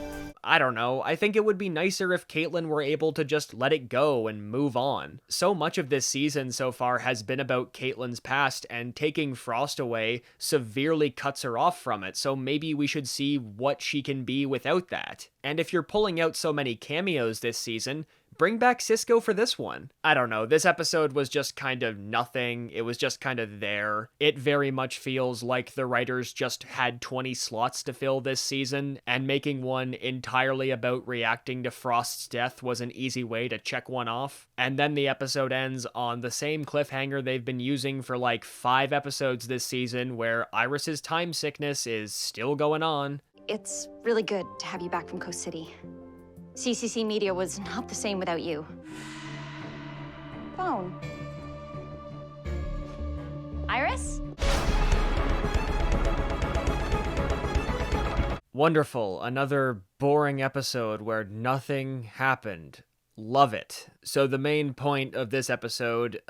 I don't know, I think it would be nicer if Caitlin were able to just let it go and move on. So much of this season so far has been about Caitlin's past, and taking Frost away severely cuts her off from it, so maybe we should see what she can be without that. And if you're pulling out so many cameos this season, bring back Cisco for this one. I don't know, this episode was just kind of nothing. It was just kind of there. It very much feels like the writers just had 20 slots to fill this season, and making one entirely about reacting to Frost's death was an easy way to check one off. And then the episode ends on the same cliffhanger they've been using for like 5 episodes this season, where Iris's time sickness is still going on. It's really good to have you back from Coast City. CCC Media was not the same without you. Phone. Iris? Wonderful. Another boring episode where nothing happened. Love it. So the main point of this episode,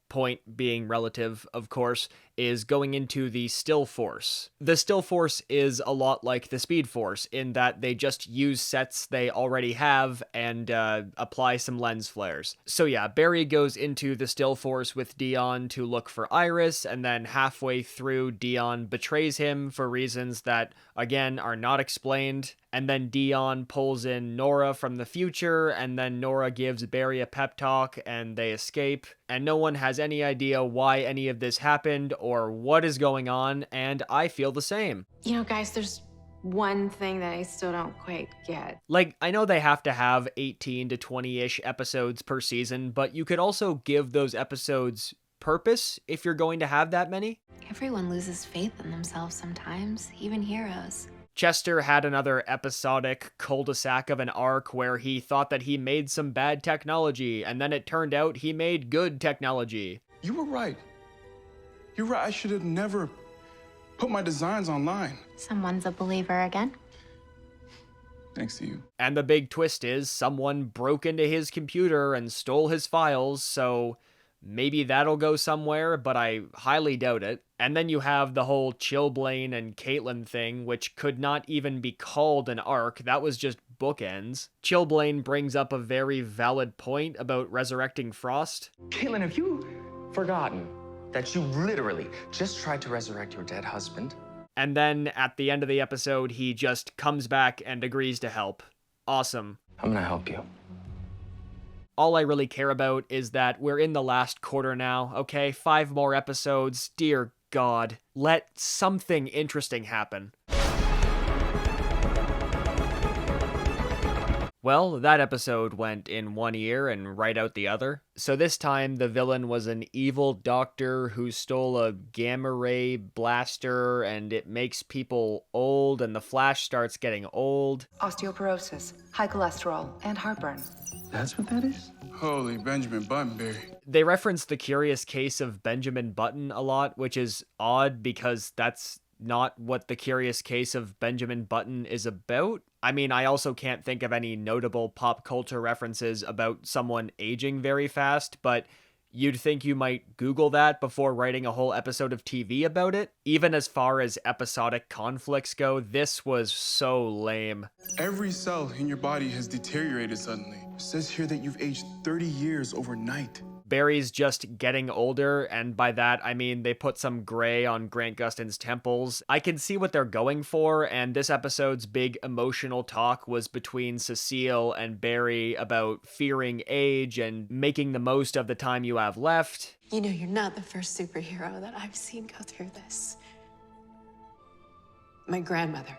point being relative, of course, is going into the Still Force. The Still Force is a lot like the Speed Force in that they just use sets they already have and apply some lens flares. So yeah, Barry goes into the Still Force with Dion to look for Iris, and then halfway through, Dion betrays him for reasons that, again, are not explained. And then Dion pulls in Nora from the future, and then Nora gives Barry a pep talk, and they escape. And no one has any idea why any of this happened or what is going on, and I feel the same. You know, guys, there's one thing that I still don't quite get. Like, I know they have to have 18 to 20-ish episodes per season, but you could also give those episodes purpose if you're going to have that many. Everyone loses faith in themselves sometimes, even heroes. Chester had another episodic cul-de-sac of an arc where he thought that he made some bad technology, and then it turned out he made good technology. You were right. You're right. I should have never put my designs online. Someone's a believer again. Thanks to you. And the big twist is someone broke into his computer and stole his files, so maybe that'll go somewhere, but I highly doubt it. And then you have the whole Chillblaine and Caitlin thing, which could not even be called an arc. That was just bookends. Chillblaine brings up a very valid point about resurrecting Frost. Caitlin, have you forgotten that you literally just tried to resurrect your dead husband? And then at the end of the episode, he just comes back and agrees to help. Awesome. I'm gonna help you. All I really care about is that we're in the last quarter now, okay? 5 more episodes. Dear God, let something interesting happen. Well, that episode went in one ear and right out the other. So this time, the villain was an evil doctor who stole a gamma ray blaster, and it makes people old, and the Flash starts getting old. Osteoporosis, high cholesterol, and heartburn. That's what that is? Holy Benjamin Buttonberry. They reference the Curious Case of Benjamin Button a lot, which is odd because that's not what the Curious Case of Benjamin Button is about. I mean, I also can't think of any notable pop culture references about someone aging very fast, but you'd think you might Google that before writing a whole episode of TV about it. Even as far as episodic conflicts go, this was so lame. Every cell in your body has deteriorated suddenly. It says here that you've aged 30 years overnight. Barry's just getting older, and by that I mean they put some gray on Grant Gustin's temples. I can see what they're going for, and this episode's big emotional talk was between Cecile and Barry about fearing age and making the most of the time you have left. You know, you're not the first superhero that I've seen go through this. My grandmother.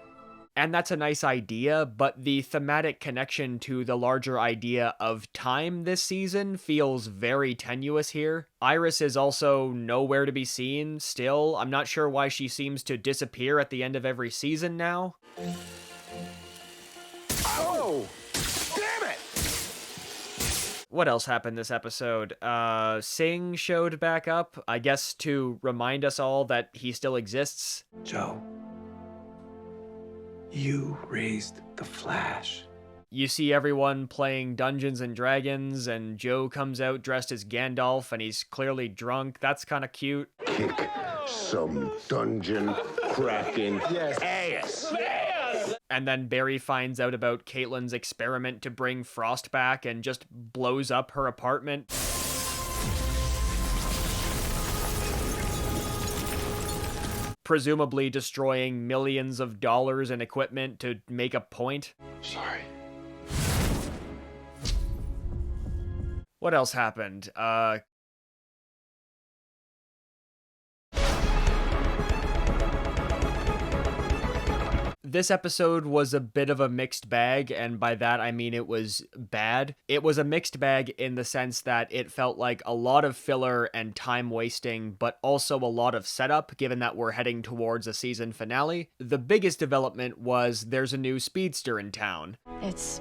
And that's a nice idea, but the thematic connection to the larger idea of time this season feels very tenuous here. Iris is also nowhere to be seen still. I'm not sure why she seems to disappear at the end of every season now. Oh! Damn it! What else happened this episode? Singh showed back up, I guess to remind us all that he still exists. Joe. You raised the Flash. You see everyone playing Dungeons and Dragons, and Joe comes out dressed as Gandalf, and he's clearly drunk. That's kind of cute. Kick some dungeon cracking ass. And then Barry finds out about Caitlin's experiment to bring Frost back and just blows up her apartment. Presumably destroying millions of dollars in equipment to make a point. Sorry. What else happened? This episode was a bit of a mixed bag, and by that I mean it was bad. It was a mixed bag in the sense that it felt like a lot of filler and time wasting, but also a lot of setup, given that we're heading towards a season finale. The biggest development was there's a new speedster in town. It's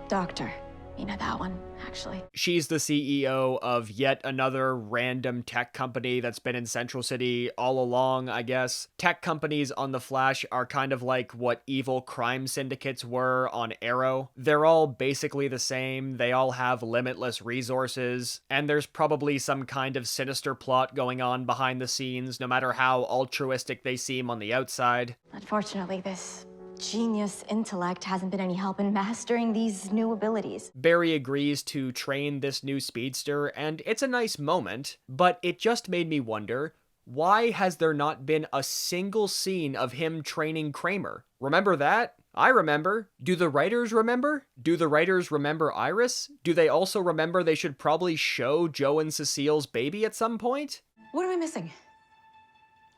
Doctor. You know that one, actually. She's the CEO of yet another random tech company that's been in Central City all along, I guess. Tech companies on The Flash are kind of like what evil crime syndicates were on Arrow. They're all basically the same, they all have limitless resources, and there's probably some kind of sinister plot going on behind the scenes, no matter how altruistic they seem on the outside. Unfortunately, this genius intellect hasn't been any help in mastering these new abilities. Barry agrees to train this new speedster, and it's a nice moment, but it just made me wonder, why has there not been a single scene of him training Kramer? Remember that? I remember. Do the writers remember? Do the writers remember Iris? Do they also remember they should probably show Joe and Cecile's baby at some point? What am I missing?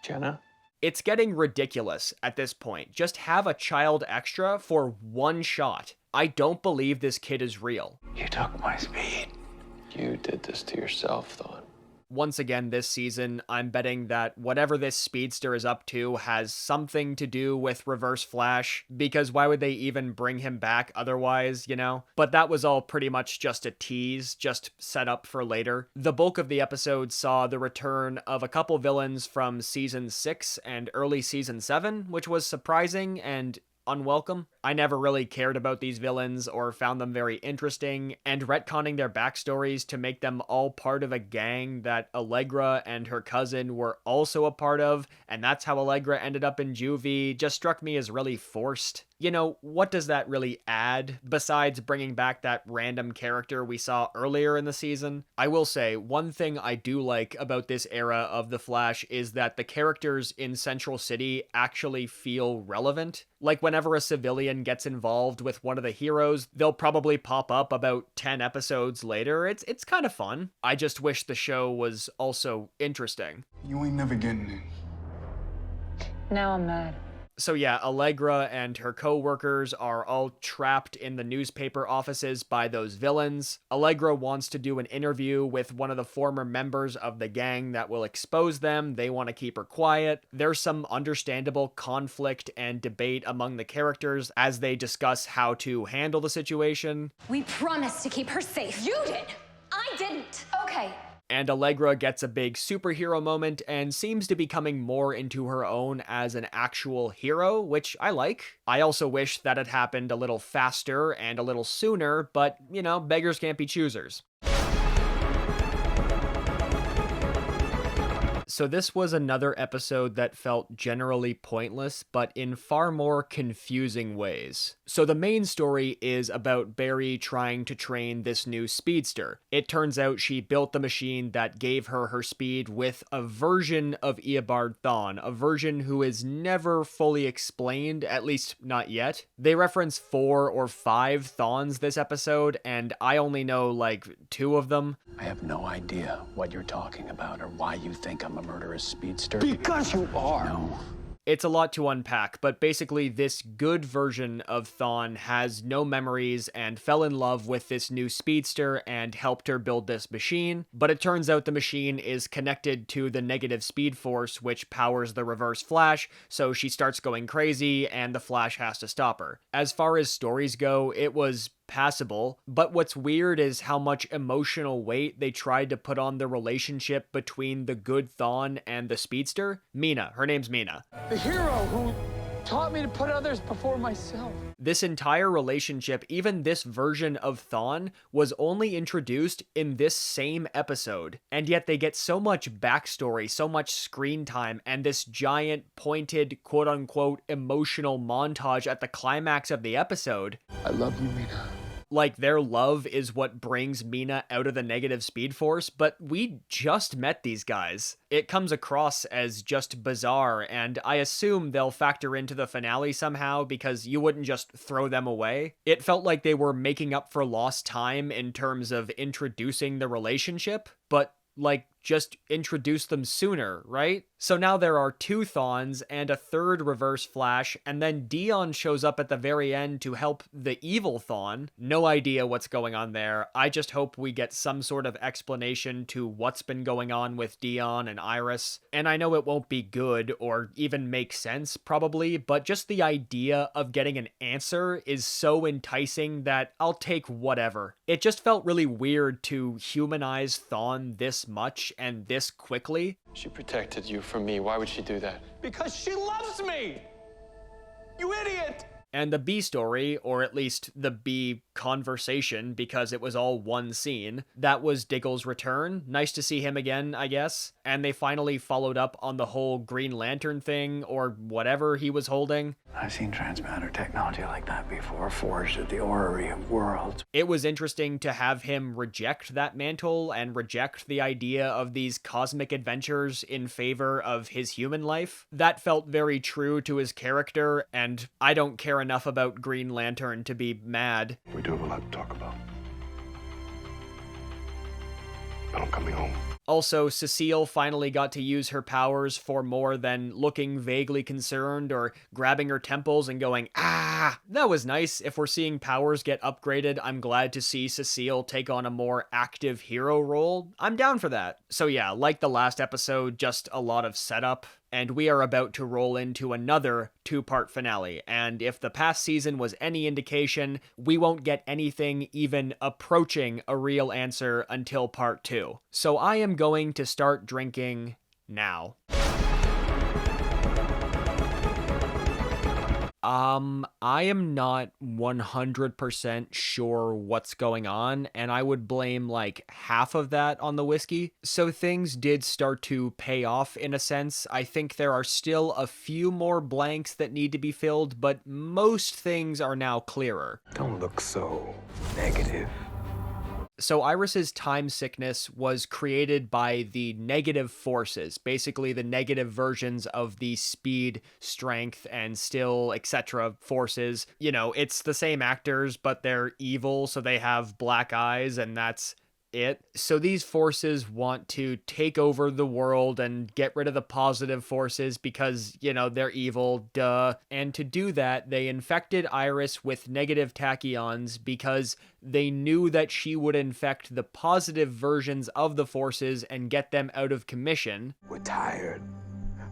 Jenna? It's getting ridiculous at this point. Just have a child extra for one shot. I don't believe this kid is real. You took my speed. You did this to yourself, Thawne. Once again this season, I'm betting that whatever this speedster is up to has something to do with Reverse Flash, because why would they even bring him back otherwise, you know? But that was all pretty much just a tease, just set up for later. The bulk of the episode saw the return of a couple villains from Season 6 and early Season 7, which was surprising and unwelcome. I never really cared about these villains or found them very interesting, and retconning their backstories to make them all part of a gang that Allegra and her cousin were also a part of, and that's how Allegra ended up in juvie, just struck me as really forced. You know, what does that really add, besides bringing back that random character we saw earlier in the season? I will say, one thing I do like about this era of The Flash is that the characters in Central City actually feel relevant. Like, whenever a civilian gets involved with one of the heroes, they'll probably pop up about 10 episodes later. It's kind of fun. I just wish the show was also interesting. You ain't never getting it. Now I'm mad. So yeah, Allegra and her co-workers are all trapped in the newspaper offices by those villains. Allegra wants to do an interview with one of the former members of the gang that will expose them. They want to keep her quiet. There's some understandable conflict and debate among the characters as they discuss how to handle the situation. We promised to keep her safe. You did! I didn't. Okay. And Allegra gets a big superhero moment and seems to be coming more into her own as an actual hero, which I like. I also wish that had happened a little faster and a little sooner, but, you know, beggars can't be choosers. So this was another episode that felt generally pointless, but in far more confusing ways. So the main story is about Barry trying to train this new speedster. It turns out she built the machine that gave her her speed with a version of Eobard Thawne, a version who is never fully explained, at least not yet. They reference 4 or 5 Thawnes this episode, and I only know like 2 of them. I have no idea what you're talking about or why you think I'm a murderous speedster. Because you are. No. It's a lot to unpack, but basically this good version of Thawne has no memories and fell in love with this new speedster and helped her build this machine, but it turns out the machine is connected to the negative speed force which powers the Reverse Flash, so she starts going crazy and the Flash has to stop her. As far as stories go, it was passable, but what's weird is how much emotional weight they tried to put on the relationship between the good Thawne and the speedster. Mina, her name's Mina. The hero who taught me to put others before myself. This entire relationship, even this version of Thawne, was only introduced in this same episode, and yet they get so much backstory, so much screen time, and this giant, pointed, quote-unquote, emotional montage at the climax of the episode. I love you, Mina. like their love is what brings Mina out of the negative Speed Force, but we just met these guys. It comes across as just bizarre, and I assume they'll factor into the finale somehow because you wouldn't just throw them away. It felt like they were making up for lost time in terms of introducing the relationship, but like, just introduce them sooner, right? So now there are 2 Thawns and a 3rd Reverse Flash, and then Dion shows up at the very end to help the evil Thawn. No idea what's going on there. I just hope we get some sort of explanation to what's been going on with Dion and Iris. And I know it won't be good or even make sense, probably, but just the idea of getting an answer is so enticing that I'll take whatever. It just felt really weird to humanize Thawne this much and this quickly. She protected you from me. Why would she do that? Because she loves me! You idiot! And the B story, or at least the B conversation, because it was all one scene, that was Diggle's return. Nice to see him again, I guess. And they finally followed up on the whole Green Lantern thing, or whatever he was holding. I've seen transmatter technology like that before, forged at the orrery of worlds. It was interesting to have him reject that mantle and reject the idea of these cosmic adventures in favor of his human life. That felt very true to his character, and I don't care enough about Green Lantern to be mad. We do have a lot to talk about. But I'm coming home. Also, Cecile finally got to use her powers for more than looking vaguely concerned or grabbing her temples and going, ah! That was nice. If we're seeing powers get upgraded, I'm glad to see Cecile take on a more active hero role. I'm down for that. So yeah, like the last episode, just a lot of setup. And we are about to roll into another 2-part finale, and if the past season was any indication, we won't get anything even approaching a real answer until part 2. So I am going to start drinking now. I am not 100% sure what's going on, and I would blame like half of that on the whiskey. So things did start to pay off in a sense. I think there are still a few more blanks that need to be filled, but most things are now clearer. Don't look so negative. So Iris's time sickness was created by the negative forces, basically the negative versions of the speed, strength, and still, etc. forces. You know, it's the same actors, but they're evil, so they have black eyes, and that's it. So these forces want to take over the world and get rid of the positive forces because, you know, they're evil, duh. And to do that, they infected Iris with negative tachyons because they knew that she would infect the positive versions of the forces and get them out of commission. We're tired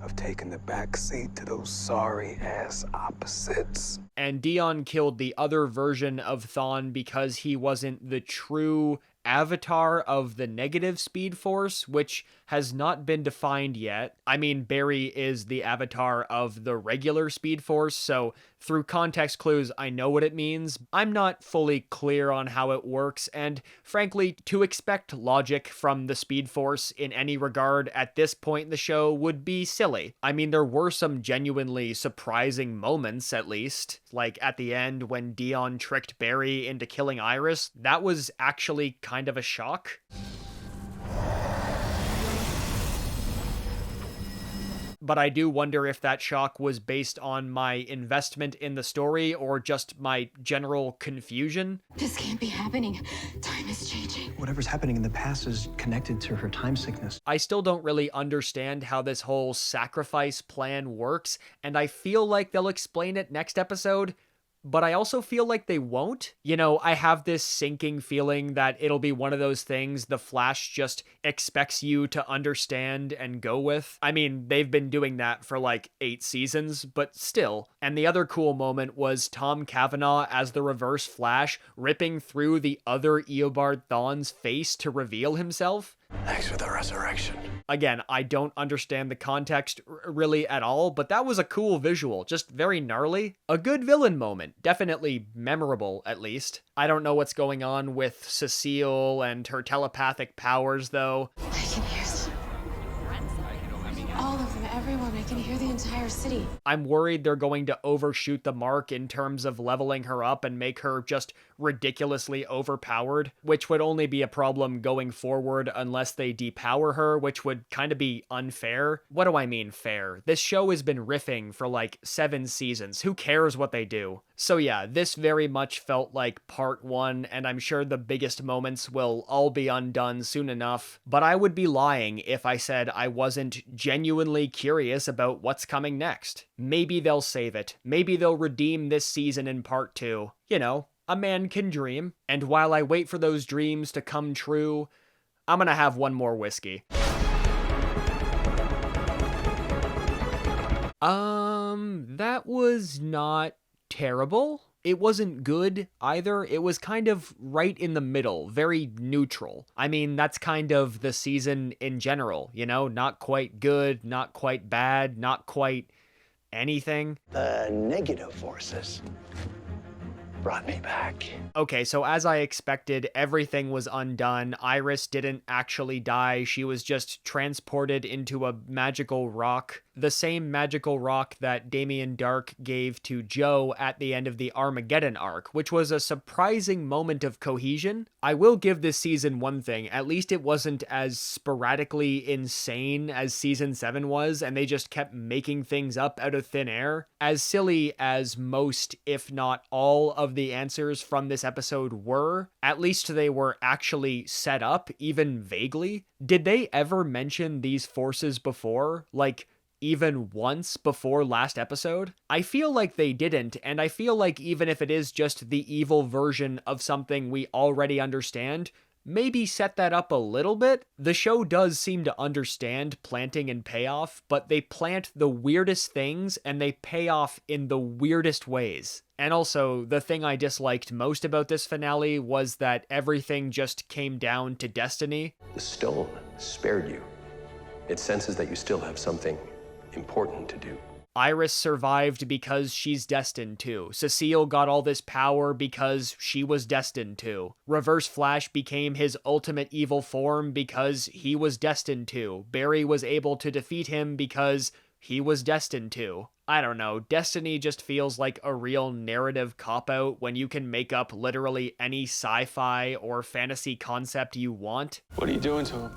of taking the back seat to those sorry-ass opposites. And Dion killed the other version of Thawne because he wasn't the true avatar of the negative Speed Force, which has not been defined yet. I mean, Barry is the avatar of the regular Speed Force, so through context clues, I know what it means. I'm not fully clear on how it works, and frankly, to expect logic from the Speed Force in any regard at this point in the show would be silly. I mean, there were some genuinely surprising moments, at least. Like at the end when Dion tricked Barry into killing Iris. That was actually kind of a shock. But I do wonder if that shock was based on my investment in the story or just my general confusion. This can't be happening. Time is changing. Whatever's happening in the past is connected to her time sickness. I still don't really understand how this whole sacrifice plan works, and I feel like they'll explain it next episode. But I also feel like they won't. You know, I have this sinking feeling that it'll be one of those things the Flash just expects you to understand and go with. I mean, they've been doing that for like 8 seasons, but still. And the other cool moment was Tom Cavanaugh as the Reverse Flash ripping through the other Eobard Thawne's face to reveal himself. Thanks for the resurrection. Again, I don't understand the context really at all, but that was a cool visual, just very gnarly. A good villain moment, definitely memorable at least. I don't know what's going on with Cecile and her telepathic powers though. I can hear all of them everyone. I can hear the entire city. I'm worried they're going to overshoot the mark in terms of leveling her up and make her just ridiculously overpowered, which would only be a problem going forward unless they depower her, which would kind of be unfair. What do I mean fair? This show has been riffing for like 7 seasons. Who cares what they do? So yeah, this very much felt like part 1, and I'm sure the biggest moments will all be undone soon enough, but I would be lying if I said I wasn't genuinely curious about what's coming next. Maybe they'll save it. Maybe they'll redeem this season in part 2. You know, a man can dream. And while I wait for those dreams to come true, I'm gonna have one more whiskey. That was not terrible. It wasn't good either. It was kind of right in the middle, very neutral. I mean, that's kind of the season in general, you know? Not quite good, not quite bad, not quite anything. The negative forces brought me back. Okay, so as I expected, everything was undone. Iris didn't actually die. She was just transported into a magical rock. The same magical rock that Damien Dark gave to Joe at the end of the Armageddon arc, which was a surprising moment of cohesion. I will give this season one thing. At least it wasn't as sporadically insane as season 7 was, and they just kept making things up out of thin air. As silly as most, if not all, of the answers from this episode were, at least they were actually set up, even vaguely. Did they ever mention these forces before? Like, even once before last episode? I feel like they didn't, and I feel like even if it is just the evil version of something we already understand, maybe set that up a little bit. The show does seem to understand planting and payoff, but they plant the weirdest things and they pay off in the weirdest ways. And also, the thing I disliked most about this finale was that everything just came down to destiny. The stone spared you. It senses that you still have something important to do. Iris survived because she's destined to. Cecile got all this power because she was destined to. Reverse Flash became his ultimate evil form because he was destined to. Barry was able to defeat him because he was destined to. I don't know, destiny just feels like a real narrative cop-out when you can make up literally any sci-fi or fantasy concept you want. What are you doing to him?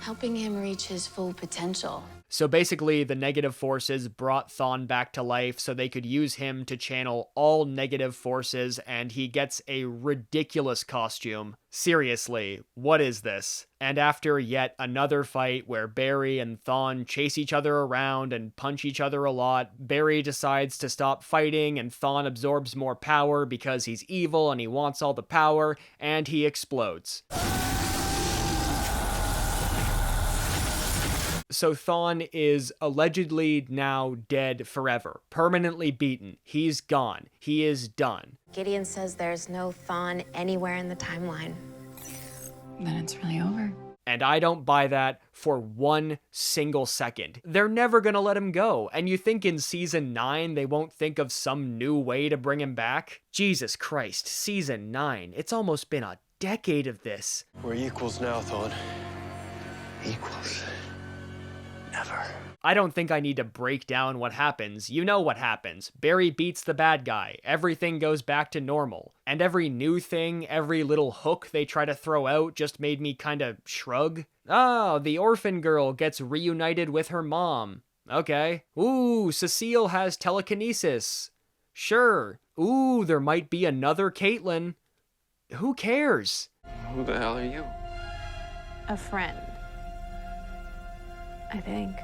Helping him reach his full potential. So basically, the negative forces brought Thawne back to life so they could use him to channel all negative forces, and he gets a ridiculous costume. Seriously, what is this? And after yet another fight where Barry and Thawne chase each other around and punch each other a lot, Barry decides to stop fighting and Thawne absorbs more power because he's evil and he wants all the power, and he explodes. So Thawne is allegedly now dead forever, permanently beaten. He's gone. He is done. Gideon says there's no Thawne anywhere in the timeline. Then it's really over. And I don't buy that for one single second. They're never gonna let him go. And you think in season 9 they won't think of some new way to bring him back? Jesus Christ, season 9. It's almost been a decade of this. We're equals now, Thawne. Equals. Never. I don't think I need to break down what happens. You know what happens. Barry beats the bad guy. Everything goes back to normal. And every new thing, every little hook they try to throw out just made me kind of shrug. Oh, the orphan girl gets reunited with her mom. Okay. Ooh, Cecile has telekinesis. Sure. Ooh, there might be another Caitlin. Who cares? Who the hell are you? A friend. I think.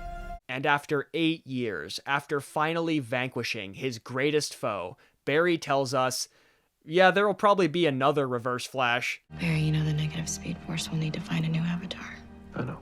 And after 8 years, after finally vanquishing his greatest foe, Barry tells us, yeah, there'll probably be another Reverse Flash. Barry, you know the negative Speed Force will need to find a new avatar. I know.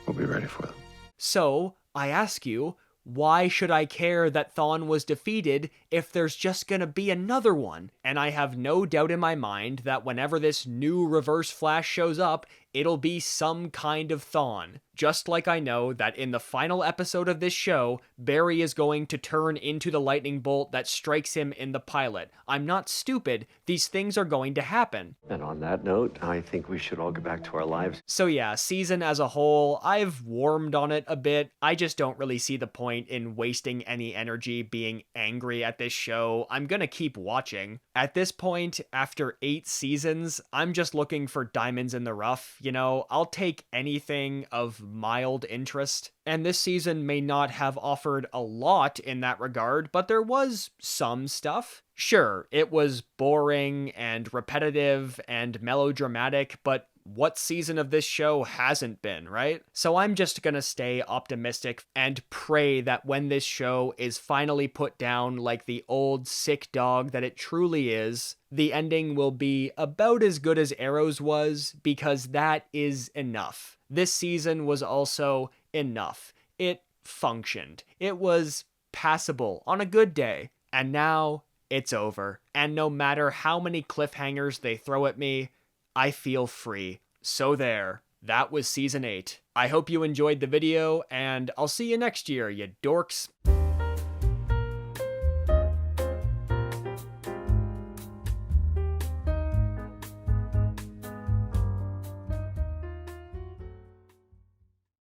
We'll be ready for them. So, I ask you, why should I care that Thawne was defeated if there's just gonna be another one. And I have no doubt in my mind that whenever this new Reverse Flash shows up, it'll be some kind of Thawne. Just like I know that in the final episode of this show, Barry is going to turn into the lightning bolt that strikes him in the pilot. I'm not stupid, these things are going to happen. And on that note, I think we should all get back to our lives. So yeah, season as a whole, I've warmed on it a bit. I just don't really see the point in wasting any energy being angry at this show. I'm gonna keep watching. At this point, after 8 seasons, I'm just looking for diamonds in the rough. You know, I'll take anything of mild interest. And this season may not have offered a lot in that regard, but there was some stuff. Sure, it was boring and repetitive and melodramatic, but what season of this show hasn't been, right? So I'm just gonna stay optimistic and pray that when this show is finally put down like the old sick dog that it truly is, the ending will be about as good as Arrow's was, because that is enough. This season was also enough. It functioned. It was passable on a good day. And now it's over. And no matter how many cliffhangers they throw at me, I feel free. So there, that was season 8. I hope you enjoyed the video, and I'll see you next year, you dorks.